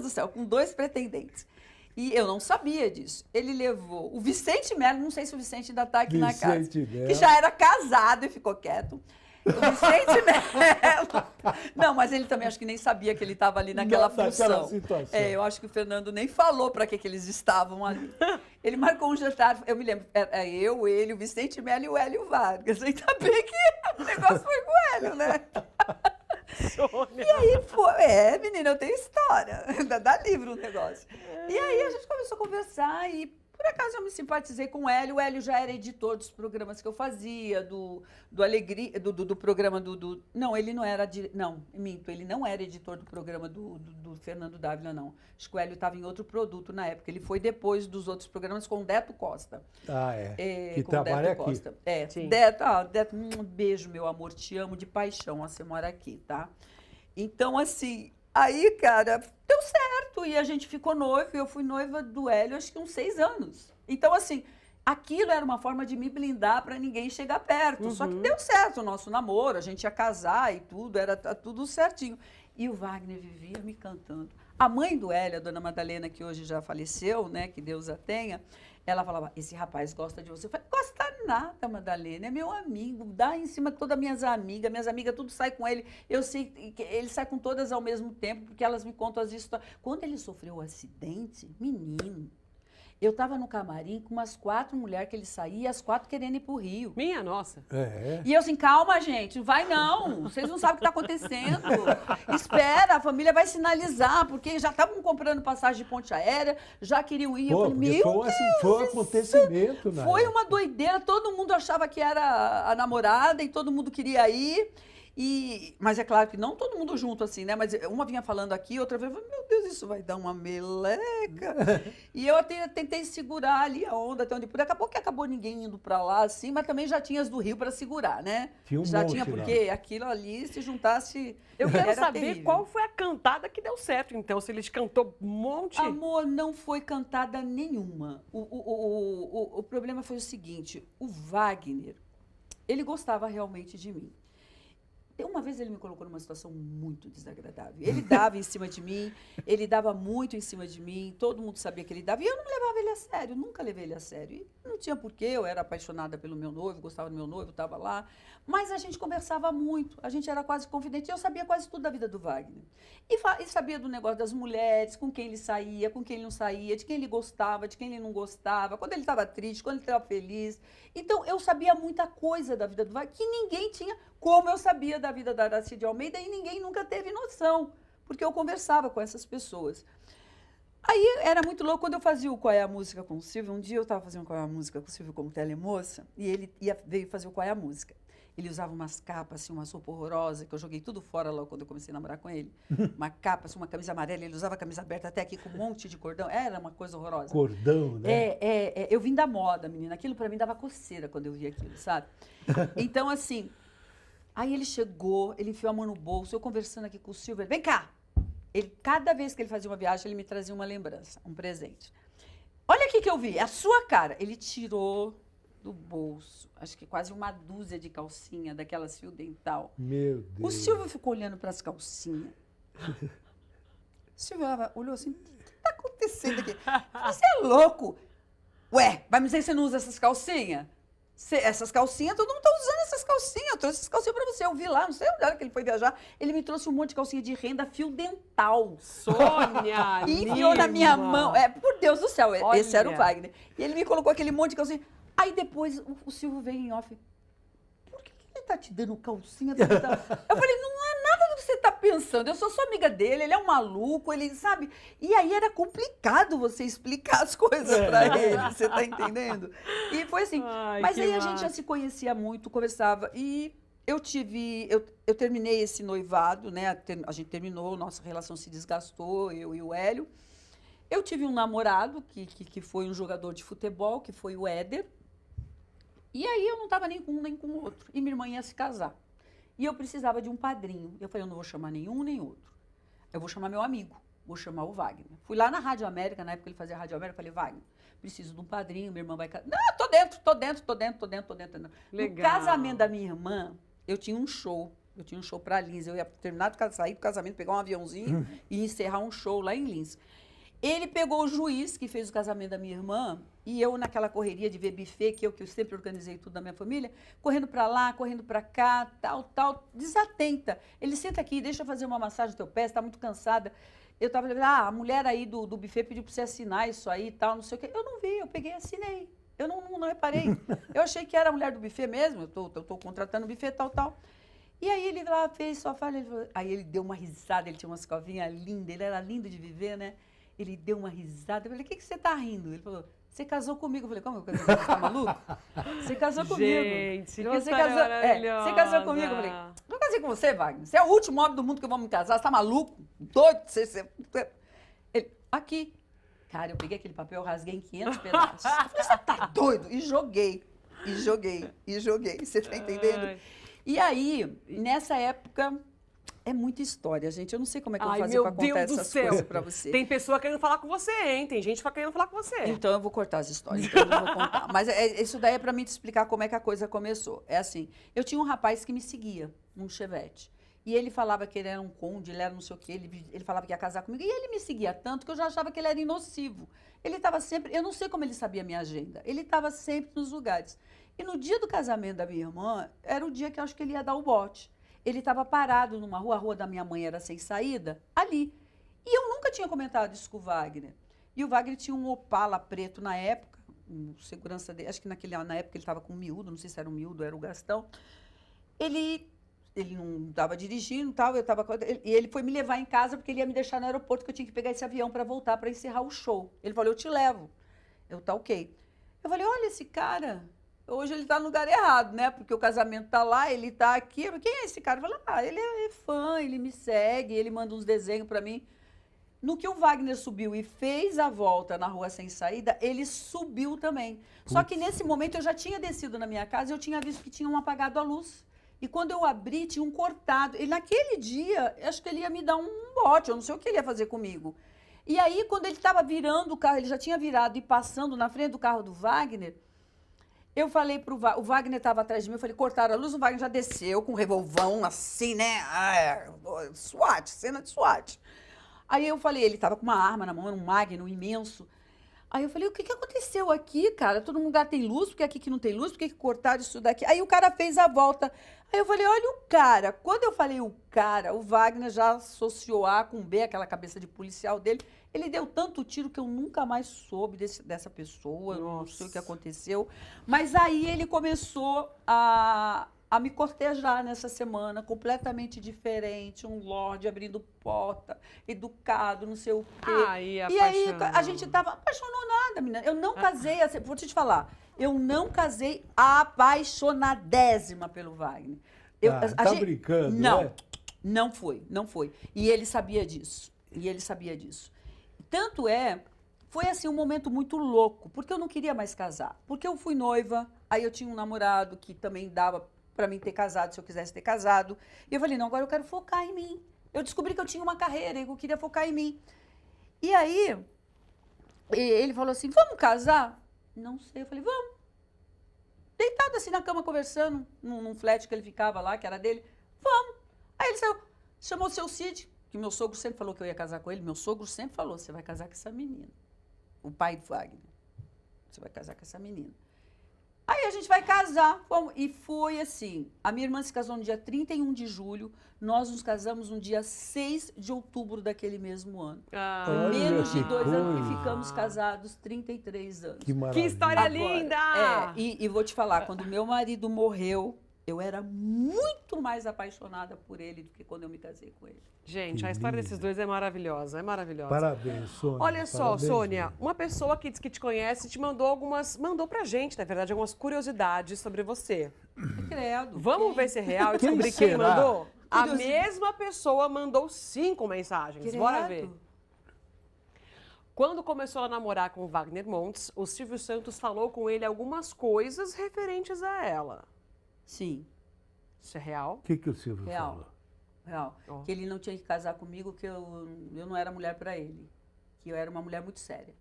céu, com 2 pretendentes. E eu não sabia disso. Ele levou o Vicente Melo, não sei se o Vicente ainda está aqui na casa, Vicente Melo. que já era casado e ficou quieto. O Vicente Melo. Não, mas ele também acho que nem sabia que ele estava ali naquela Naquela função. situação. Eu acho que o Fernando nem falou para que eles estavam ali. Ele marcou um jantar, eu me lembro, era eu, ele, o Vicente Melo e o Hélio Vargas. Ainda bem que o negócio foi com o Hélio, né? Sônia. E aí foi, menina, eu tenho história, dá livro o negócio. E aí a gente começou a conversar e por acaso eu me simpatizei com o Hélio já era editor dos programas que eu fazia, do Alegria, do programa não, ele não era, minto, ele não era editor do programa do Fernando Dávila, não. Acho que o Hélio estava em outro produto na época, ele foi depois dos outros programas com o Deto Costa. Ah, é. Que Com o trabalha Deto aqui. Costa. Sim. Deto, um beijo, meu amor, te amo de paixão, você mora aqui, tá? Então, assim, aí, cara, deu certo e a gente ficou noivo, eu fui noiva do Hélio acho que uns 6 anos. Então, assim, aquilo era uma forma de me blindar para ninguém chegar perto. Só que deu certo o nosso namoro, a gente ia casar e tudo, era tudo certinho. E o Wagner vivia me cantando. A mãe do Hélio, a dona Madalena, que hoje já faleceu, né, que Deus a tenha, ela falava: esse rapaz gosta de você. Eu falei: gosta nada, Madalena, é meu amigo, dá em cima de todas minhas amigas tudo sai com ele. Eu sei que ele sai com todas ao mesmo tempo, porque elas me contam as histórias. Quando ele sofreu o acidente, menino, eu estava no camarim com umas 4 mulheres que ele saía, as 4 querendo ir pro Rio. Minha nossa. É. E eu assim: calma, gente, não vai não, vocês não sabem o que está acontecendo. Espera, a família vai sinalizar, porque já estavam comprando passagem de ponte aérea, já queriam ir. Pô, Eu falei: porque meu foi um acontecimento, né? foi uma doideira, todo mundo achava que era a namorada e todo mundo queria ir. Mas é claro que não todo mundo junto assim, né? Mas uma vinha falando aqui, outra vez, meu Deus, isso vai dar uma meleca. E eu até tentei segurar ali a onda até onde pude. Daqui a pouco acabou ninguém indo pra lá, assim, mas também já tinha as do Rio para segurar, né? Tinha um já monte tinha, lá. porque aquilo ali, se juntasse. Eu quero era saber terrível. qual foi a cantada que deu certo, então. Se ele te cantou um monte. Amor, não foi cantada nenhuma. O problema foi o seguinte: o Wagner, ele gostava realmente de mim. Uma vez ele me colocou numa situação muito desagradável. Ele dava em cima de mim, ele dava muito em cima de mim, todo mundo sabia que ele dava, e eu não levava ele a sério, nunca levei ele a sério. E não tinha porquê, eu era apaixonada pelo meu noivo, gostava do meu noivo, estava lá, mas a gente conversava muito, a gente era quase confidente, eu sabia quase tudo da vida do Wagner. E sabia do negócio das mulheres, com quem ele saía, com quem ele não saía, de quem ele gostava, de quem ele não gostava, quando ele estava triste, quando ele estava feliz. Então, eu sabia muita coisa da vida do Wagner, que ninguém tinha, como eu sabia da vida da Aracide Almeida, e ninguém nunca teve noção, porque eu conversava com essas pessoas. Aí era muito louco quando eu fazia o Qual é a Música com o Silvio. Um dia eu estava fazendo o Qual é a Música com o Silvio como telemoça, e ele veio fazer o Qual é a Música. Ele usava umas capas, assim, uma roupa horrorosa, que eu joguei tudo fora lá quando eu comecei a namorar com ele. Uma capa, assim, uma camisa amarela, ele usava a camisa aberta até aqui com um monte de cordão. Era uma coisa horrorosa. Cordão, né? Eu vim da moda, menina. Aquilo para mim dava coceira quando eu via aquilo, sabe? Então, assim, aí ele chegou, ele enfiou a mão no bolso, eu conversando aqui com o Silvio, vem cá! Cada vez que ele fazia uma viagem, ele me trazia uma lembrança, um presente. Olha aqui que eu vi, é a sua cara. Ele tirou do bolso, acho que quase uma dúzia de calcinha, daquelas fio dental. Meu O Deus. Silvio ficou olhando para as calcinhas. O Silvio olhou assim, o que está acontecendo aqui? Você é louco? Ué, vai me dizer que você não usa essas calcinhas? Essas calcinhas, todo mundo está usando essas calcinhas. Eu trouxe essas calcinhas para você. Eu vi lá, não sei onde era que ele foi viajar. Ele me trouxe um monte de calcinha de renda, fio dental. Sônia E enfiou na minha Lima. mão. Por Deus do céu, esse era o Olha. Wagner. E ele me colocou aquele monte de calcinha. Aí depois o Silvio veio em off. Por que ele tá te dando calcinha dental? Eu falei, não é nada do que você tá pensando. Eu sou só amiga dele, ele é um maluco, ele sabe. E aí era complicado você explicar as coisas pra ele, você tá entendendo? E foi assim. Ai, Mas que aí a gente massa. já se conhecia muito, conversava. E eu terminei esse noivado, né? A gente terminou, nossa relação se desgastou, eu e o Hélio. Eu tive um namorado que foi um jogador de futebol, que foi o Éder. E aí eu não estava nem com um nem com o outro. E minha irmã ia se casar. E eu precisava de um padrinho. Eu falei, eu não vou chamar nenhum nem outro. Eu vou chamar meu amigo, vou chamar o Wagner. Fui lá na Rádio América, na época ele fazia Rádio América, falei, Wagner, preciso de um padrinho, minha irmã vai casar. Não, tô dentro. No Legal. casamento da minha irmã, eu tinha um show. Eu tinha um show para Lins. Eu ia terminar de sair do casamento, pegar um aviãozinho e encerrar um show lá em Lins. Ele pegou o juiz que fez o casamento da minha irmã e eu naquela correria de ver buffet, que eu sempre organizei tudo da minha família, correndo para lá, correndo para cá, tal, desatenta. Ele senta aqui, deixa eu fazer uma massagem no teu pé, você está muito cansada. Eu estava falando, a mulher aí do buffet pediu para você assinar isso aí e tal, não sei o quê. Eu não vi, eu peguei e assinei. Eu não reparei. Eu achei que era a mulher do buffet mesmo, eu tô contratando o buffet, tal. E aí ele lá fez só falha, aí ele deu uma risada, ele tinha uma escovinha linda, ele era lindo de viver, né? Ele deu uma risada, eu falei, o que você tá rindo? Ele falou, você casou comigo. Eu falei, como eu casei? Você tá maluco? Você casou comigo. Gente, Ele que falou, você história casou, maravilhosa. você casou comigo? Eu falei, não casei com você, Wagner. Você é o último homem do mundo que eu vou me casar, você tá maluco? Doido? Ele, aqui. Cara, eu peguei aquele papel, rasguei em 500 pedaços. Eu falei, você tá doido? E joguei. Você tá entendendo? Ai. E aí, nessa época, é muita história, gente. Eu não sei como é que eu vou Ai, fazer meu pra contar Deus do essas céu. coisas pra você. Tem pessoa querendo falar com você, hein? Tem gente querendo falar com você. Então eu vou cortar as histórias, então eu não vou contar. Mas isso daí é pra mim te explicar como é que a coisa começou. É assim, eu tinha um rapaz que me seguia, num Chevette. E ele falava que ele era um conde, ele era não sei o quê, ele falava que ia casar comigo. E ele me seguia tanto que eu já achava que ele era inocivo. Ele estava sempre, eu não sei como ele sabia a minha agenda, ele estava sempre nos lugares. E no dia do casamento da minha irmã, era o dia que eu acho que ele ia dar o bote. Ele estava parado numa rua, a rua da minha mãe era sem saída, ali. E eu nunca tinha comentado isso com o Wagner. E o Wagner tinha um Opala preto na época, um segurança dele, acho que na época ele estava com um miúdo, não sei se era um miúdo, era o Gastão. Ele não estava dirigindo e tal, e ele foi me levar em casa porque ele ia me deixar no aeroporto, que eu tinha que pegar esse avião para voltar, para encerrar o show. Ele falou, eu te levo. Eu, tá ok. Eu falei, olha esse cara, hoje ele está no lugar errado, né? Porque o casamento está lá, ele está aqui. Eu falei, quem é esse cara? Eu falei, ele é fã, ele me segue, ele manda uns desenhos para mim. No que o Wagner subiu e fez a volta na rua sem saída, ele subiu também. Só que nesse momento eu já tinha descido na minha casa e eu tinha visto que tinham apagado a luz. E quando eu abri, tinha um cortado. E naquele dia, eu acho que ele ia me dar um bote, eu não sei o que ele ia fazer comigo. E aí, quando ele estava virando o carro, ele já tinha virado e passando na frente do carro do Wagner, eu falei pro Wagner, o Wagner estava atrás de mim, eu falei, cortaram a luz, o Wagner já desceu com um revolvão assim, né? SWAT, cena de SWAT. Aí eu falei, ele estava com uma arma na mão, era um Magnum imenso. Aí eu falei, o que aconteceu aqui, cara? Todo lugar tem luz, porque aqui que não tem luz, por que cortaram isso daqui? Aí o cara fez a volta. Aí eu falei, olha o cara. Quando eu falei o cara, o Wagner já associou A com B, aquela cabeça de policial dele. Ele deu tanto tiro que eu nunca mais soube dessa pessoa, eu não sei o que aconteceu. Mas aí ele começou a me cortejar nessa semana, completamente diferente, um lorde abrindo porta, educado, não sei o quê. Ai, e aí a gente tava apaixonou nada, menina. Eu não casei, assim, vou te falar, eu não casei apaixonadésima pelo Wagner. Tá brincando, não, né? não foi. E ele sabia disso. Tanto foi assim um momento muito louco, porque eu não queria mais casar. Porque eu fui noiva, aí eu tinha um namorado que também dava para mim ter casado, se eu quisesse ter casado. E eu falei, não, agora eu quero focar em mim. Eu descobri que eu tinha uma carreira e eu queria focar em mim. E aí, ele falou assim, vamos casar? Não sei. Eu falei, vamos. deitado assim na cama, conversando, num flat que ele ficava lá, que era dele. Vamos. Aí ele saiu, chamou o seu Cid, que meu sogro sempre falou que eu ia casar com ele. Meu sogro sempre falou, você vai casar com essa menina. O pai do Wagner. Você vai casar com essa menina. Aí a gente vai casar. E foi assim, a minha irmã se casou no dia 31 de julho, nós nos casamos no dia 6 de outubro daquele mesmo ano. Olha Menos de que 2 anos coisa. e ficamos casados 33 anos. Que Que maravilha. história Agora, linda! E vou te falar, quando meu marido morreu, eu era muito mais apaixonada por ele do que quando eu me casei com ele. Gente, Que a história linda. desses dois é maravilhosa, é maravilhosa. Parabéns, Sônia. Olha só, parabéns Sônia, mesmo. uma pessoa que diz que te conhece te mandou pra gente, na verdade, algumas curiosidades sobre você. Credo. Vamos ver se é real e Quem descobrir quem será? mandou? A Curiosidade. mesma pessoa mandou 5 mensagens. Bora ver. Credo. Quando começou a namorar com o Wagner Montes, o Silvio Santos falou com ele algumas coisas referentes a ela. Sim, Isso é real? O que o Silvio Real. falou? real. Ó. Que ele não tinha que casar comigo, que eu não era mulher para ele. Que eu era uma mulher muito séria.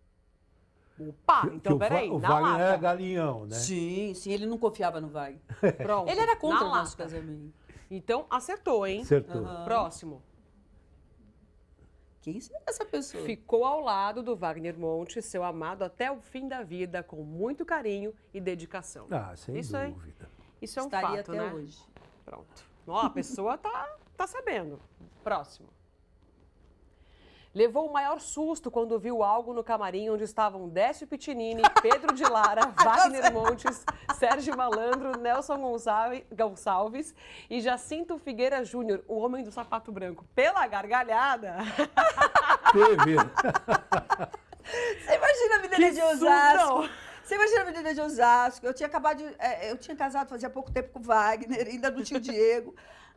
Opa, Que então o Va- peraí, o na Wagner lata. era galinhão, né? Sim, ele não confiava no Wagner. Pronto, Ele era contra na o nosso lata. casamento. Então, acertou, hein? Acertou. Próximo. Quem será essa pessoa? Ficou ao lado do Wagner Montes, seu amado até o fim da vida, com muito carinho e dedicação. Ah, sem Isso aí. dúvida. Isso é um Estaria fato, até né? hoje. Pronto. Ó, a pessoa tá sabendo. Próximo. Levou o maior susto quando viu algo no camarim onde estavam Décio Pitinini, Pedro de Lara, Wagner Montes, Sérgio Malandro, Nelson Gonçalves e Jacinto Figueira Júnior, o homem do sapato branco. Pela gargalhada. Teve. Você imagina a menina de susto! Osasco? Você imagina a menina de Osasco? Eu tinha acabado de... eu tinha casado fazia pouco tempo com o Wagner, ainda não tinha o Diego.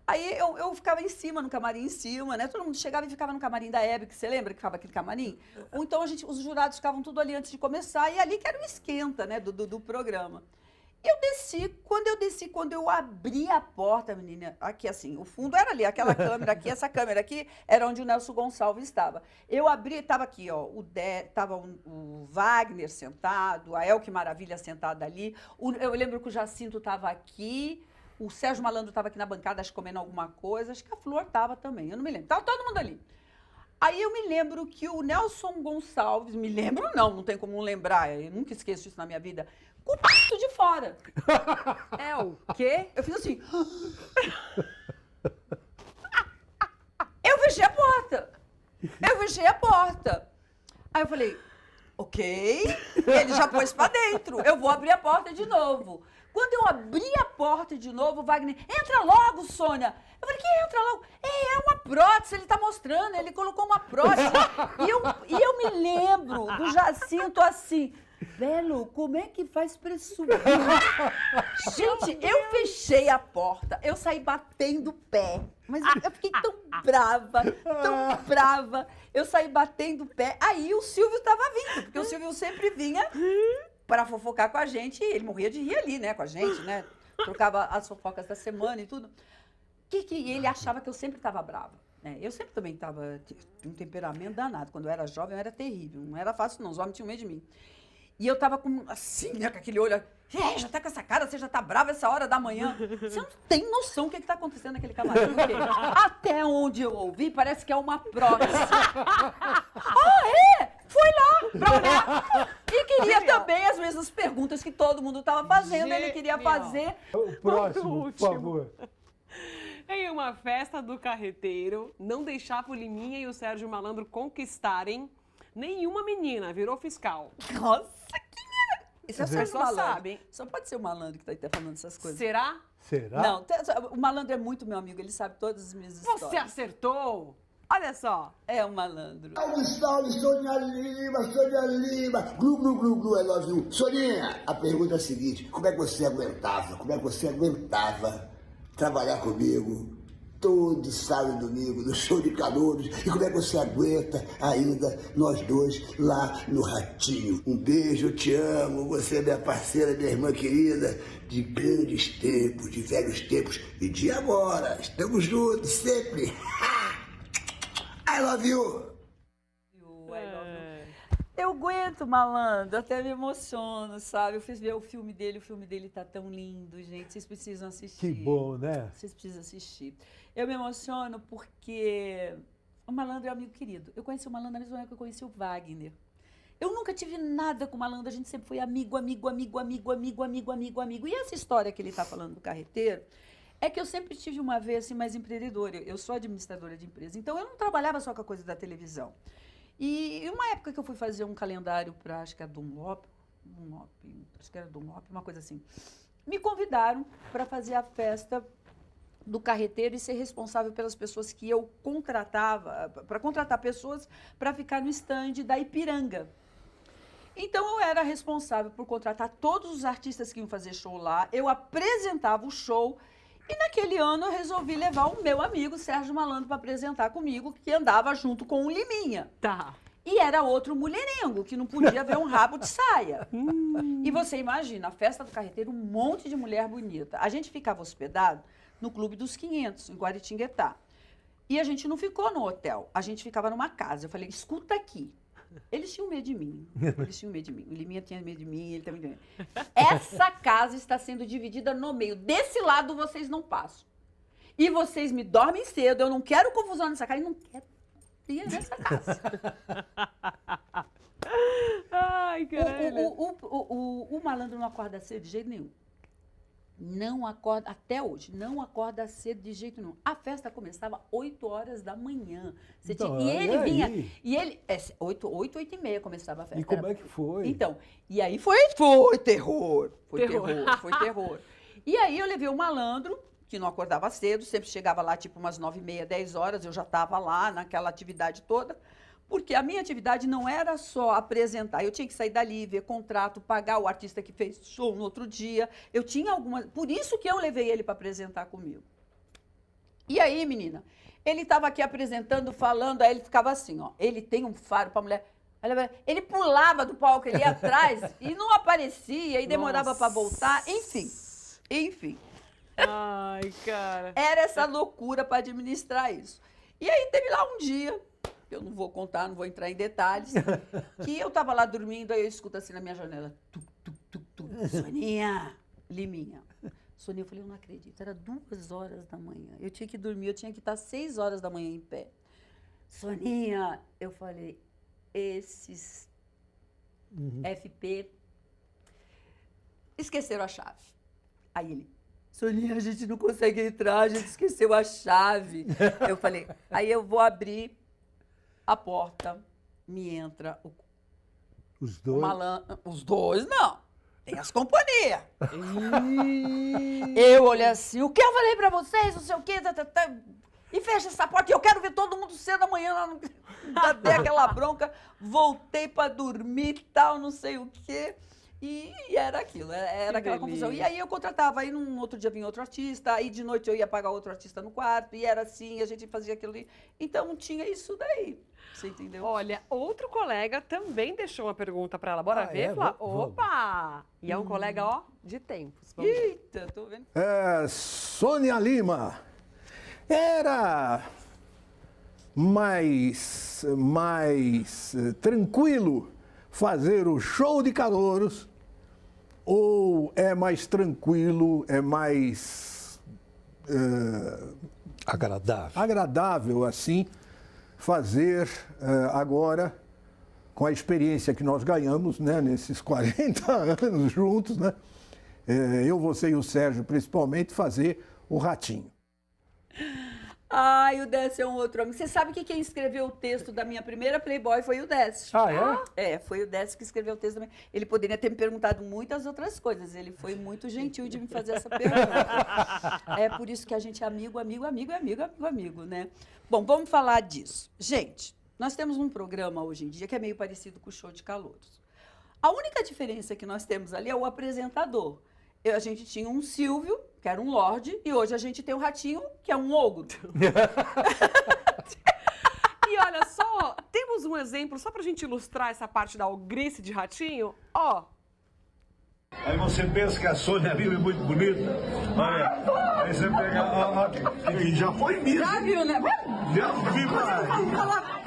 Aí eu ficava em cima, no camarim em cima, né? Todo mundo chegava e ficava no camarim da Hebe, que você lembra que ficava aquele camarim? Ou então os jurados ficavam tudo ali antes de começar, e ali que era o esquenta, né, do programa. Eu desci, quando eu abri a porta, menina, aqui assim, o fundo era ali, aquela câmera aqui, essa câmera aqui, era onde o Nelson Gonçalves estava. Eu abri, estava aqui, ó, estava o Wagner sentado, a Elke Maravilha sentada ali, eu lembro que o Jacinto estava aqui, o Sérgio Malandro estava aqui na bancada, acho que comendo alguma coisa, acho que a Flor estava também, eu não me lembro, estava todo mundo ali. Aí eu me lembro que o Nelson Gonçalves, me lembro não tem como não lembrar, eu nunca esqueço isso na minha vida, com o pinto de fora. É o quê? Eu fiz assim. Eu fechei a porta. Aí eu falei, ok. Ele já pôs pra dentro. Eu vou abrir a porta de novo. Quando eu abri a porta de novo, o Wagner, entra logo, Sônia. Eu falei, que entra logo? É uma prótese, ele tá mostrando, ele colocou uma prótese. E eu me lembro do Jacinto assim, Belo, como é que faz pra subir? Gente, eu fechei a porta, eu saí batendo o pé. Mas eu fiquei tão brava. Eu saí batendo o pé. Aí o Silvio tava vindo, porque o Silvio sempre vinha para fofocar com a gente. E ele morria de rir ali, né, com a gente, né? Trocava as fofocas da semana e tudo. E ele achava que eu sempre estava brava. Né? Eu sempre também tinha um temperamento danado. Quando eu era jovem, eu era terrível. Não era fácil, não. Os homens tinham medo de mim. E eu tava com, assim, né, com aquele olho, já tá com essa cara, você já tá brava essa hora da manhã. Você não tem noção o que tá acontecendo naquele camarim. O quê? Até onde eu ouvi, parece que é uma prótese. Fui lá pra olhar. E queria Genial. também as mesmas perguntas que todo mundo tava fazendo. Ele queria Genial. fazer. O próximo, por último. favor. Em uma festa do carreteiro, não deixava o Liminha e o Sérgio Malandro conquistarem nenhuma menina, virou fiscal. Nossa, que merda. Isso é A só o pessoa malandro. sabe, hein? Só pode ser o malandro que tá falando essas coisas. Será? Será? Não, o malandro é muito meu amigo, ele sabe todas as minhas histórias. Você acertou? Olha só. É um malandro. Salve, Sônia Lima, glu, glu, glu, glu, I love you. Soninha, a pergunta é a seguinte, como é que você aguentava trabalhar comigo todo sábado e domingo no show de calouros, e como é que você aguenta ainda nós dois lá no Ratinho? Um beijo, eu te amo, você é minha parceira, minha irmã querida, de grandes tempos, de velhos tempos e de agora, estamos juntos sempre. I love you. Eu aguento, malandro, até me emociono, sabe? Eu fiz ver o filme dele tá tão lindo, gente. Vocês precisam assistir. Que bom, né? Vocês precisam assistir. Eu me emociono porque o Malandro é um amigo querido. Eu conheci o Malandro na mesma época que eu conheci o Wagner. Eu nunca tive nada com o Malandro, a gente sempre foi amigo. E essa história que ele está falando do carreteiro é que eu sempre tive uma veia assim, mais empreendedora. Eu sou administradora de empresa, então eu não trabalhava só com a coisa da televisão. E uma época que eu fui fazer um calendário para, acho que era Dunlop, acho que era Dunlop, uma coisa assim. Me convidaram para fazer a festa do carreteiro e ser responsável pelas pessoas que eu contratava, para contratar pessoas para ficar no stand da Ipiranga. Então, eu era responsável por contratar todos os artistas que iam fazer show lá, eu apresentava o show e naquele ano eu resolvi levar o meu amigo Sérgio Malandro para apresentar comigo, que andava junto com o Liminha. Tá. E era outro mulherengo, que não podia ver um rabo de saia. E você imagina, a festa do carreteiro, um monte de mulher bonita. A gente ficava hospedado no Clube dos 500, em Guaratinguetá. E a gente não ficou no hotel, a gente ficava numa casa. Eu falei, escuta aqui. Eles tinham medo de mim. O Liminha tinha medo de mim, ele também tinha medo. Essa casa está sendo dividida no meio. Desse lado vocês não passam. E vocês me dormem cedo, eu não quero confusão nessa casa e não quero ir nessa casa. Ai, caralho. O Malandro não acorda cedo de jeito nenhum. Não acorda, até hoje, não acorda cedo de jeito nenhum. A festa começava 8 horas da manhã. Então, e ele vinha, aí? e ele, 8h30 começava a festa. E como é que foi? Então, e aí foi terror. Foi terror. E aí eu levei o Malandro, que não acordava cedo, sempre chegava lá tipo umas 9h30, 10 horas, eu já estava lá naquela atividade toda. Porque a minha atividade não era só apresentar, eu tinha que sair dali, ver contrato, pagar o artista que fez show no outro dia. Eu tinha algumas. Por isso que eu levei ele para apresentar comigo. E aí, menina, ele estava aqui apresentando, falando, aí ele ficava assim, ó. Ele tem um faro para mulher. Ele pulava do palco, ele ia atrás e não aparecia, e demorava para voltar. Enfim. Ai, cara. Era essa loucura para administrar isso. E aí teve lá um dia. Eu não vou contar, não vou entrar em detalhes, que eu estava lá dormindo, aí eu escuto assim na minha janela, Soninha, Liminha. Soninha, eu falei, eu não acredito, era 2 horas da manhã, eu tinha que dormir, eu tinha que estar 6 horas da manhã em pé. Soninha, eu falei, esses FP esqueceram a chave. Aí ele, Soninha, a gente não consegue entrar, a gente esqueceu a chave. Eu falei, aí eu vou abrir a porta, me entra Os dois? o Malandro. Os dois, não. Tem as companhias. Eu olhei assim, o que eu falei pra vocês, não sei o quê, e fecha essa porta, e eu quero ver todo mundo cedo amanhã, dei aquela bronca, voltei pra dormir e tal, não sei o quê. E era aquilo, era aquela confusão. E aí eu contratava, aí num outro dia vinha outro artista, aí de noite eu ia pagar outro artista no quarto, e era assim, a gente fazia aquilo ali. Então tinha isso daí, você entendeu? Olha, outro colega também deixou uma pergunta para ela. Bora ver, Flá? Vamos. Opa! E é um colega, ó, de tempos. Vamos ver. Eita, tô vendo. Sônia Lima era mais tranquilo fazer o show de calouros ou é mais tranquilo, é mais agradável assim fazer agora com a experiência que nós ganhamos, né, nesses 40 anos juntos, né? Eu, você e o Sérgio principalmente, fazer o Ratinho. Ai, o Décio é um outro homem. Você sabe que quem escreveu o texto da minha primeira Playboy foi o Décio. Ah, é? É, foi o Décio que escreveu o texto também. Ele poderia ter me perguntado muitas outras coisas. Ele foi muito gentil de me fazer essa pergunta. É por isso que a gente é amigo, né? Bom, vamos falar disso. Gente, nós temos um programa hoje em dia que é meio parecido com o Show de Calouros. A única diferença que nós temos ali é o apresentador. A gente tinha um Silvio, que era um lorde, e hoje a gente tem o Ratinho, que é um ogro. E olha só, temos um exemplo, só pra gente ilustrar essa parte da ogrice de Ratinho. Ó. Aí você pensa que a Sônia Lima é muito bonita. Olha, aí você pega. E já foi mesmo. Já viu, né? Já vi mais.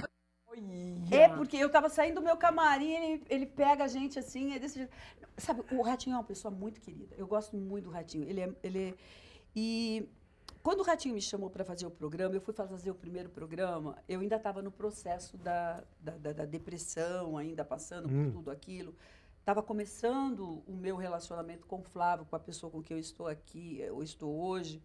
É, porque eu tava saindo do meu camarim, ele pega a gente assim, é desse jeito. Sabe, o Ratinho é uma pessoa muito querida. Eu gosto muito do Ratinho. E quando o Ratinho me chamou para fazer o programa, eu fui fazer o primeiro programa, eu ainda estava no processo da depressão, ainda passando por tudo aquilo. Estava começando o meu relacionamento com o Flávio, com a pessoa com quem eu estou aqui, eu estou hoje.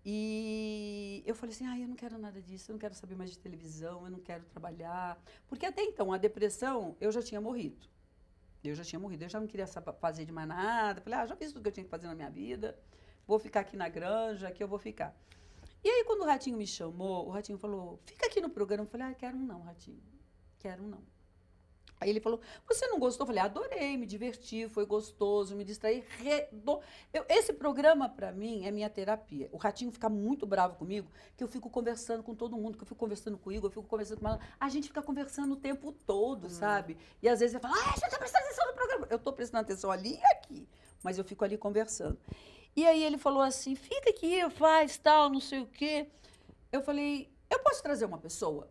E eu falei assim, eu não quero nada disso, eu não quero saber mais de televisão, eu não quero trabalhar. Porque até então, a depressão, eu já tinha morrido. Eu já não queria fazer de mais nada. Falei, já fiz tudo que eu tinha que fazer na minha vida, vou ficar aqui na granja, aqui eu vou ficar. E aí, quando o Ratinho me chamou, o Ratinho falou, fica aqui no programa. Eu falei, quero um não, Ratinho, quero um não. Aí ele falou, você não gostou? Eu falei, adorei, me diverti, foi gostoso, me distraí. Esse programa, para mim, é minha terapia. O Ratinho fica muito bravo comigo, que eu fico conversando com todo mundo, que eu fico conversando com o Igor, eu fico conversando com ela. A gente fica conversando o tempo todo, sabe? E às vezes ele fala, você está prestando atenção no programa. Eu estou prestando atenção ali e aqui, mas eu fico ali conversando. E aí ele falou assim, fica aqui, faz tal, não sei o quê. Eu falei, eu posso trazer uma pessoa?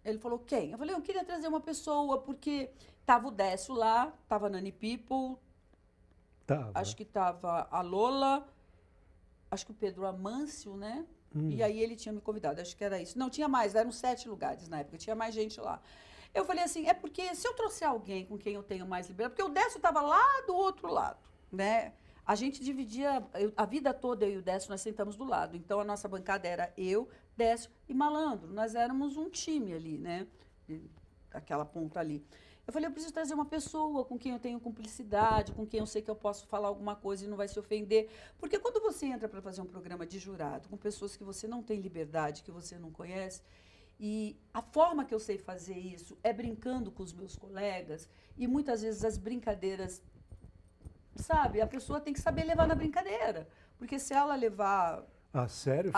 Ele falou, quem? Eu falei, eu queria trazer uma pessoa, porque tava o Décio lá, tava a Nani People, acho que tava a Lola, acho que o Pedro Amâncio, né? E aí ele tinha me convidado, acho que era isso. Não, tinha mais, eram 7 lugares na época, tinha mais gente lá. Eu falei assim, é porque se eu trouxer alguém com quem eu tenho mais liberdade, porque o Décio tava lá do outro lado, né? A gente dividia, a vida toda, eu e o Décio, nós sentamos do lado. Então, a nossa bancada era eu, Décio e Malandro. Nós éramos um time ali, né? Aquela ponta ali. Eu falei, eu preciso trazer uma pessoa com quem eu tenho cumplicidade, com quem eu sei que eu posso falar alguma coisa e não vai se ofender. Porque quando você entra para fazer um programa de jurado, com pessoas que você não tem liberdade, que você não conhece, e a forma que eu sei fazer isso é brincando com os meus colegas, e muitas vezes as brincadeiras... Sabe, a pessoa tem que saber levar na brincadeira. Porque se ela levar a sério,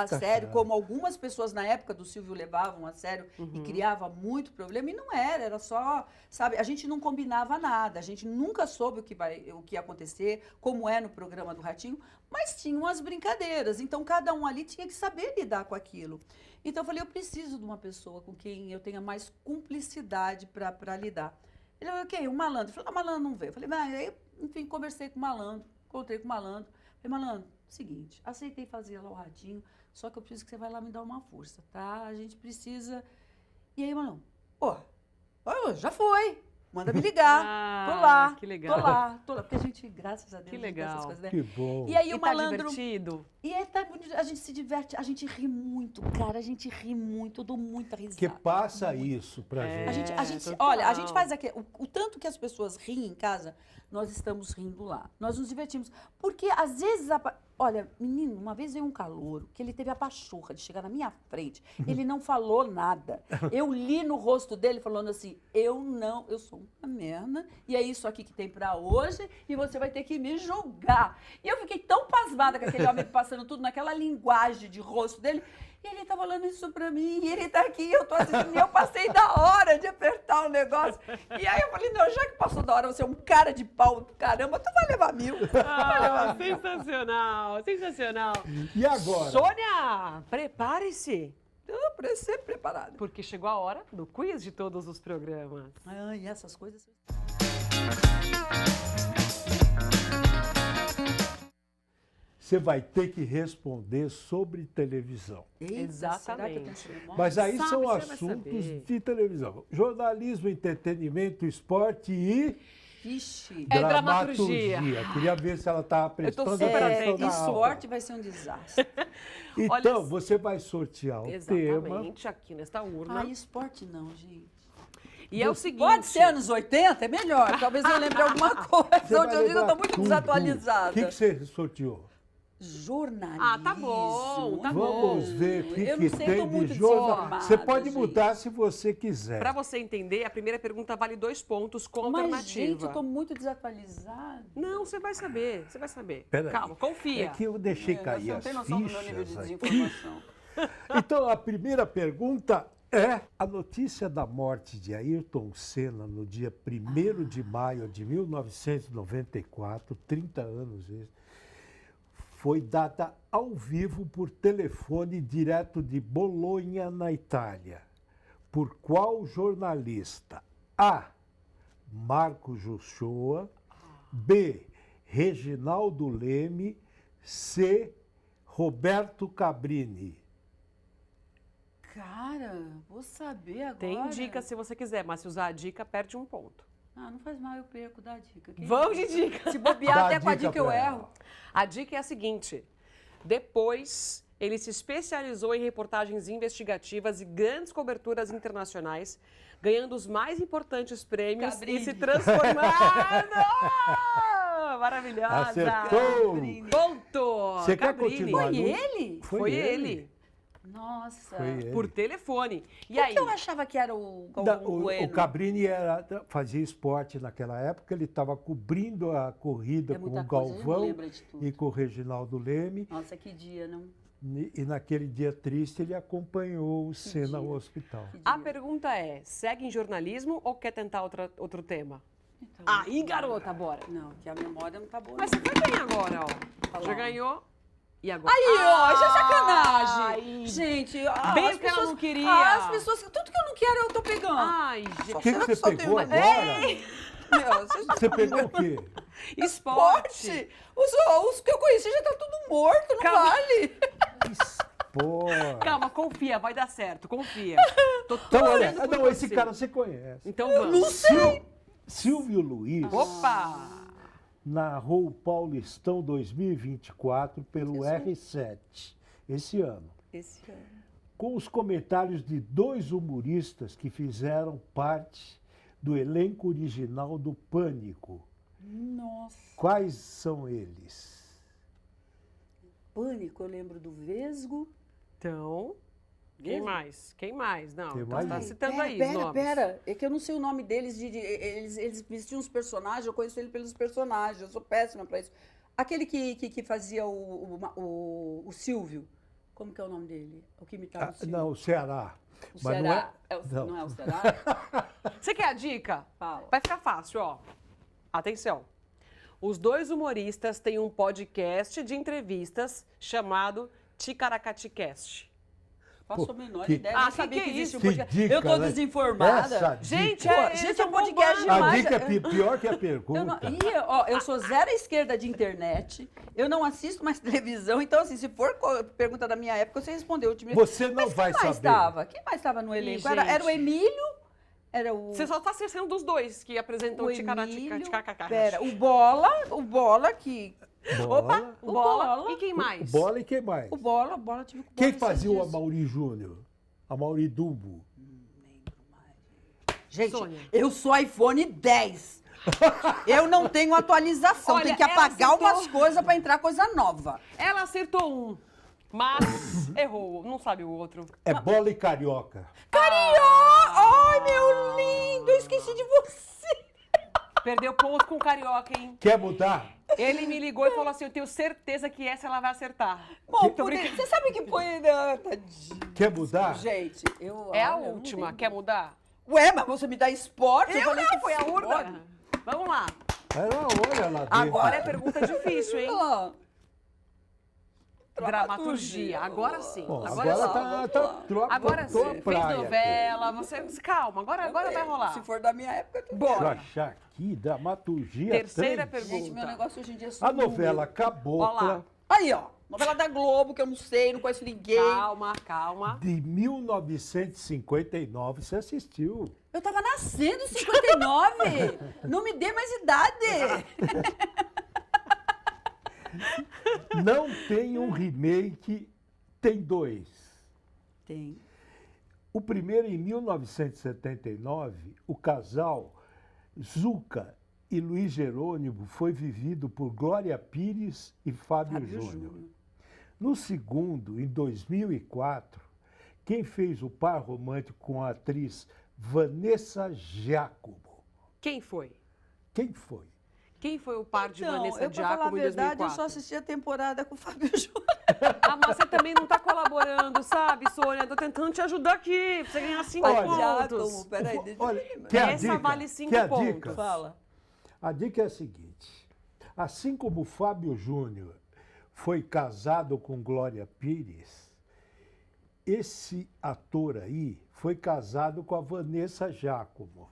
como algumas pessoas na época do Silvio levavam a sério e criava muito problema, e não era só, sabe, a gente não combinava nada, a gente nunca soube o que ia acontecer, como é no programa do Ratinho, mas tinham as brincadeiras, então cada um ali tinha que saber lidar com aquilo. Então eu falei, eu preciso de uma pessoa com quem eu tenha mais cumplicidade para lidar. Ele falou, ok, o Malandro. Eu falei, Malandro não veio. Eu falei, aí, enfim, conversei com o Malandro, encontrei com o Malandro. Falei, Malandro, seguinte, aceitei fazer lá o Ratinho, só que eu preciso que você vai lá me dar uma força, tá? A gente precisa... E aí, Malandro, já foi, manda me ligar, tô lá, que legal. tô lá. Porque a gente, graças a Deus, Que legal. essas coisas, né? Que bom. E aí E o tá Malandro... divertido? E aí a gente se diverte, a gente ri muito, cara, a gente ri muito, eu dou muita risada. Que passa isso pra gente. A gente, total. olha, a gente faz aqui, o tanto que as pessoas riem em casa, nós estamos rindo lá. Nós nos divertimos. Porque, às vezes, olha, menino, uma vez veio um calouro, que ele teve a pachorra de chegar na minha frente, ele não falou nada. Eu li no rosto dele falando assim, eu sou uma merda, e é isso aqui que tem pra hoje, e você vai ter que me julgar. E eu fiquei tão pasmada com aquele homem passando tudo naquela linguagem de rosto dele, e ele tá falando isso pra mim, e ele tá aqui, eu tô assistindo, e eu passei da hora de apertar o negócio. E aí eu falei, não, já que passou da hora, você é um cara de pau do caramba, tu vai levar 1000. Sensacional, sensacional. E agora? Sônia, prepare-se, Eu pra ser preparada. porque chegou a hora do quiz de todos os programas. Ai, essas coisas... Você vai ter que responder sobre televisão. Eita, Exatamente. será que eu tenho essa memória? Mas aí Sabe, são você vai assuntos saber. de televisão. Jornalismo, entretenimento, esporte e Vixe. É dramaturgia. Queria ver se ela estava prestando super atenção atenta. na aula. Esporte vai ser um desastre. Então, Olha, você vai sortear o tema. Exatamente, aqui nesta urna. Esporte não, gente. E é o seguinte... Pode ser anos 80, é melhor. Talvez eu lembre alguma coisa. Você vai Hoje eu levar estou muito tudo. desatualizada. O que você sorteou? Jornalismo. Ah, tá bom, tá bom. Vamos ver o que, Eu que não sei, tem tô muito de jornal. desinformada, Você pode gente. mudar se você quiser. Para você entender, a primeira pergunta vale 2 pontos com Mas, alternativa. gente, eu estou muito desatualizada. Não, você vai saber, você vai saber. Pera aí. Calma, confia. É que eu deixei cair Você não as tem noção do meu nível de fichas. Aí. desinformação. Então, a primeira pergunta é a notícia da morte de Ayrton Senna no dia 1º de maio de 1994, 30 anos isso, foi dada ao vivo por telefone direto de Bolonha, na Itália, por qual jornalista? A. Marcos Uchoa. B. Reginaldo Leme. C. Roberto Cabrini. Cara, vou saber agora. Tem dica se você quiser, mas se usar a dica, perde um ponto. Ah, não faz mal, eu perco, dá dica. Vamos de dica. Se bobear, Dá até com a dica dica eu pra ela. erro. A dica é a seguinte: depois ele se especializou em reportagens investigativas e grandes coberturas internacionais, ganhando os mais importantes prêmios Cabrini. e se transformando. Maravilhosa! Acertou! Ponto! Você quer Cabrini. continuar? Foi Manu? ele? Foi ele. Nossa. Foi ele. Por telefone. E Por aí? que eu achava que era o Da- Galvão o Bueno? Cabrini fazia esporte naquela época, ele estava cobrindo a corrida É com muita o coisa, a gente não Galvão lembra de tudo. e com o Reginaldo Leme. Nossa, que dia, não? E naquele dia triste ele acompanhou o Senna ao dia. hospital. Que dia. A pergunta é: segue em jornalismo ou quer tentar outro tema? Então, Aí, garota, bora. Não, que a memória não tá boa. Mas não. você foi bem agora, ó. Tá Já bom. ganhou. E agora? Aí, ó, isso é sacanagem. Ai. Gente, Bem as o que ela pessoas- não queria. As pessoas, tudo que eu não quero, eu tô pegando. Ai, O gente. que Será que você só tem pegou uma- agora? Meu, vocês Você pegou o quê? Esporte. Esporte. Os que eu conheci já tá tudo morto, não Calma. vale. Esporte. Calma, confia, vai dar certo, confia. Tô Então, olha, torcendo por não, esse você. cara você conhece. Então vamos. Não sei. Silvio Luiz Opa! narrou o Paulistão 2024 pelo R7, esse ano, Esse ano. com os comentários de dois humoristas que fizeram parte do elenco original do Pânico. Nossa. Quais são eles? Pânico, eu lembro do Vesgo. Então, quem Vesgo? mais? Quem mais? Não, Tem então mais você tá um. citando aí os Pera, nomes. pera. É que eu não sei o nome deles. Eles vestiam os personagens, eu conheço ele pelos personagens. Eu sou péssima pra isso. Aquele que fazia o Silvio. Como que é o nome dele? O que imitava o Silvio? Não, o Ceará. O Mas Ceará. não Não é o Ceará? Você quer a dica? Fala. Vai ficar fácil, ó. Atenção. Os dois humoristas têm um podcast de entrevistas chamado Ticaracaticast. Faço a menor que- ideia. Ah, Nem que sabia que que é existe um Que podcast. dica, Eu tô né? desinformada. Essa Gente, dica. é, Gente, eles é tão podcast bombando. A demais. dica é pior que a Eu, pergunta. não, eu sou zero esquerda de internet, eu não assisto mais televisão, então assim, se for pergunta da minha época, você respondeu. Você não Mas vai quem mais saber. estava? Quem mais estava no elenco? Era o gente. Emílio, era o... Você só tá esquecendo dos dois que apresentam o o Emílio, Ticaracaticast. pera, o Bola que... Bola, O Bola. Bola. E quem mais? Bola e quem mais? O Bola tive com o Quem Bola fazia o esses dias. Amaury Júnior? Amaury Dumbo. Gente, Sônia. eu sou iPhone 10. Eu não tenho atualização, Olha, tem que ela apagar acertou. umas coisas para entrar coisa nova. Ela acertou um, mas errou. Não sabe o outro. É Bola e Carioca. Ai, meu lindo, eu esqueci de você. Perdeu ponto com o Carioca, hein? Quer mudar? Ele me ligou e falou assim, eu tenho certeza que essa ela vai acertar. Bom, Tô brincando. você sabe que foi... Ah, tadinho. Quer mudar? Gente, eu... É a olha, eu não última. tenho- Quer mudar? Ué, mas você me dá esporte? Eu falei não, que foi a esporte. urna. Vamos lá. Ela olha lá dentro. Agora é pergunta difícil, hein? Ah, Dramaturgia. Agora sim. Bom, agora sim. Agora tô sim. praia. Fez novela. Você... Calma, agora vai rolar. Se for da minha época, tudo Bora. Deixa aqui, dramaturgia. Terceira tem. pergunta. Gente, meu negócio hoje em dia é só A número. novela Olha Cabocla, lá. Aí, ó. Novela da Globo, que eu não sei, não conheço ninguém. Calma, calma. de 1959, você assistiu. Eu tava nascendo em 59. Não me dê mais idade. Não tem um remake, tem dois. Tem. O primeiro, em 1979, o casal Zucca e Luiz Jerônimo foi vivido por Glória Pires e Fábio Júnior. No segundo, em 2004, quem fez o par romântico com a atriz Vanessa Giacomo? Quem foi? Quem foi? Quem foi o par de Vanessa eu, pra falar a Giacomo em verdade, 2004? eu só assisti a temporada com o Fábio Júnior. Ah, mas você também não tá colaborando, sabe, Sônia? Tô tentando te ajudar aqui, pra você ganhar 5 Olha, pontos. Giacomo, peraí, deixa Olha, eu ver. quer a Essa dica? vale 5 Quer a pontos. dica? Fala. A dica é a seguinte: assim como o Fábio Júnior foi casado com Glória Pires, esse ator aí foi casado com a Vanessa Giacomo.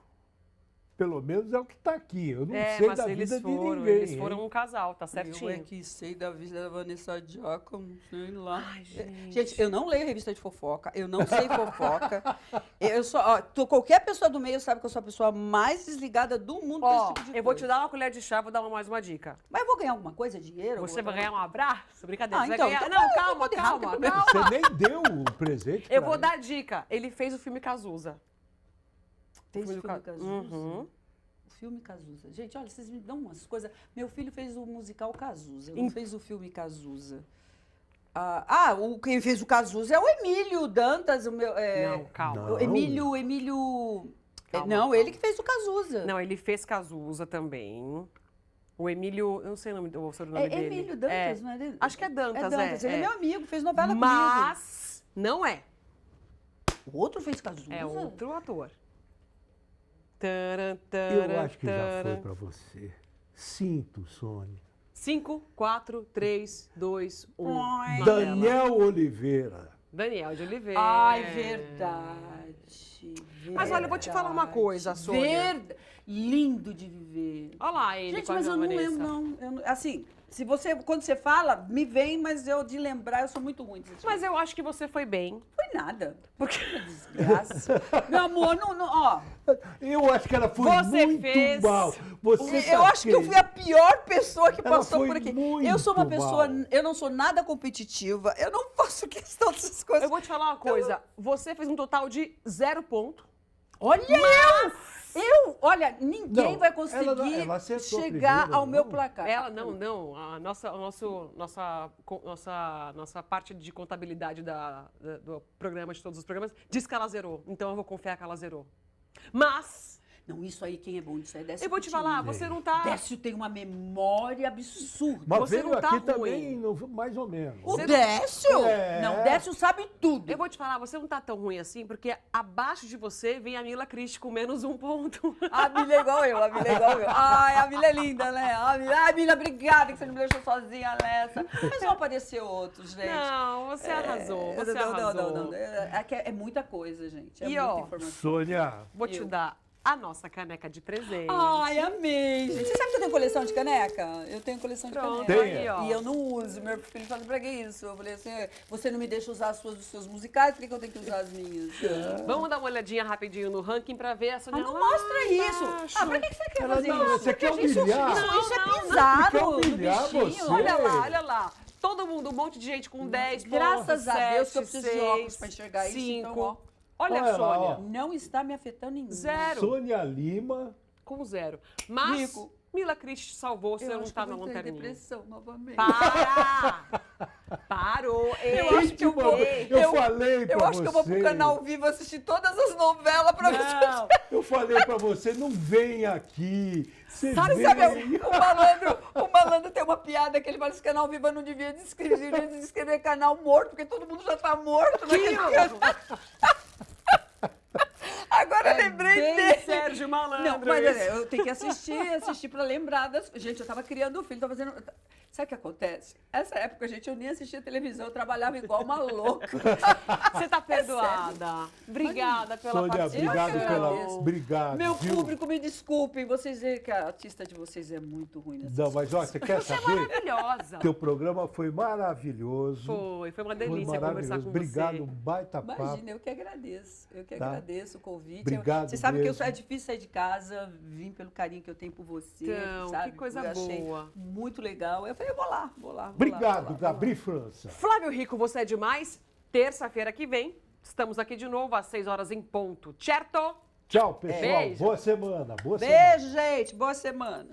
Pelo menos é o que está aqui. Eu não sei mas da eles vida foram, de ninguém. eles foram um casal, tá certinho. Eu é que sei da vida da Vanessa Giacomo, sei lá. Ai, gente. Gente, eu não leio revista de fofoca, eu não sei fofoca. Eu sou, qualquer pessoa do meio sabe que eu sou a pessoa mais desligada do mundo desse Ó, tipo de eu vou te coisa. dar uma colher de chá, vou dar mais uma dica. Mas eu vou ganhar alguma coisa, dinheiro? Você vai ganhar um abraço? Brincadeira. Ah, você então, vai ganhar... então Não, eu calma, vou de errado, calma, tem calma. Você nem deu o presente Eu pra vou ele. dar dica. Ele fez o filme Cazuza. Fez Filme o filme do Ca- Cazuza? Uhum. O filme Cazuza. Gente, olha, vocês me dão umas coisas. Meu filho fez o musical Cazuza, não fez o filme Cazuza. Quem fez o Cazuza é o Emílio Dantas, o meu... Não, calma. Não. O Emílio... Calma, não, calma. ele que fez o Cazuza. Não, ele fez Cazuza também. O Emílio, eu não sei o sobrenome dele. Emílio Dantas, não é dele? Acho que é Dantas, É Dantas, ele é meu amigo, fez novela comigo. Mas não é. O outro fez Cazuza? É outro ator. Eu acho que já foi para você. Sinto, Sônia. 5, 4, 3, 2, 1. Ai. Daniel Oliveira. Daniel de Oliveira. Ai, verdade. Mas olha, eu vou te falar uma coisa, Sônia. Lindo de viver. Olha lá ele Gente, com a mas eu não Vanessa. lembro, não. Assim, quando você fala, me vem, mas eu de lembrar, eu sou muito ruim. Mas eu acho que você foi bem. Foi nada. Porque desgraça. Meu amor, ó. Eu acho que ela foi Você muito fez- mal. Você Eu tá acho que eu fui a pior pessoa que Ela passou foi por aqui. muito Eu sou uma pessoa, mal. eu não sou nada competitiva, eu não faço questão dessas coisas. Eu vou te falar uma coisa. Você fez um total de 0 ponto. Olha, olha, ninguém Não, vai conseguir ela acertou chegar primeiro, ao meu não? placar. Ela, não. A nossa parte de contabilidade do programa, de todos os programas, diz que ela zerou. Então eu vou confiar que ela zerou. Mas, Não, isso aí, quem é bom disso aí, Décio. eu vou te Coutinho. falar, você não tá... Décio tem uma memória absurda. Mas Você veio não tá aqui ruim. também, mais ou menos. O Décio? É. Não, Décio sabe tudo. Eu vou te falar, você não tá tão ruim assim, porque abaixo de você vem a Mila Cristi com menos 1 ponto. A Mila é igual eu, a Mila é igual eu. Ai, a Mila é linda, né? Ai, Mila, obrigada que você não me deixou sozinha nessa. Mas vão aparecer outros, gente. Não, você arrasou, você arrasou. Não. É muita coisa, gente. É E, muita ó, informação. Sônia, Vou te dar a nossa caneca de presente. Ai, amei, gente. Você sabe que eu tenho coleção de caneca? Eu tenho coleção de Pronto, caneca. Tem, aí, ó. E eu não uso. Meu filho fala, pra que isso? Eu falei assim, você não me deixa usar os seus musicais, por que eu tenho que usar as minhas? Vamos dar uma olhadinha rapidinho no ranking pra ver a Sônia. Não lá mostra isso. embaixo. Pra que você quer Ela fazer não, isso? você quer Porque, gente, humilhar. Isso é Não, pisar quer no humilhar bichinho. você. Olha lá. Todo mundo, um monte de gente com 10 pontos. Graças a Deus que eu 7, preciso de óculos pra enxergar isso, 5. então, ó. Olha, Olha lá, Sônia. ó. Não está me afetando em nada. 0. Sônia Lima. Com 0. Mas Rico. Mila Cristi salvou, você não acho tá que na eu vou entrar em lanterninha. depressão novamente. Para! Parou! Eu acho que eu vou. Eu falei pra Eu acho que eu vou pro você. Canal Vivo assistir todas as novelas pra ver se eu Não. Eu falei pra você, não vem aqui. Você Sabe, vem. o malandro tem uma piada que ele fala que Canal Viva não devia descrever canal morto, porque todo mundo já tá morto naquele canal. Agora eu lembrei Bem dele. Sérgio Malandro. Não, mas esse. eu tenho que assistir pra lembrar das... Gente, eu tava criando um filho, tava fazendo... Sabe o que acontece? Essa época, gente, eu nem assistia televisão, eu trabalhava igual uma louca. Você tá perdoada. Obrigada pela Sônia, participação. obrigado Eu que pela. agradeço. Obrigado. Meu viu? público, me desculpem, vocês veem que a artista de vocês é muito ruim nessa Não, mas olha, você quer Você é saber? maravilhosa. Teu programa foi maravilhoso. Foi uma Foi delícia conversar com Obrigado, você. um baita papo. Imagina, eu que agradeço. Eu que Tá. agradeço o convite. Obrigado Você sabe que mesmo. é difícil sair de casa, vim pelo carinho que eu tenho por você, Então, sabe? que coisa eu achei boa. muito legal. Eu falei, eu vou lá. Obrigado, Gabri França. Flávio Rico, você é demais. Terça-feira que vem, estamos aqui de novo às 6 horas em ponto. Certo? Tchau, pessoal. Beijo. Boa semana. Boa semana. Beijo, gente. Boa semana.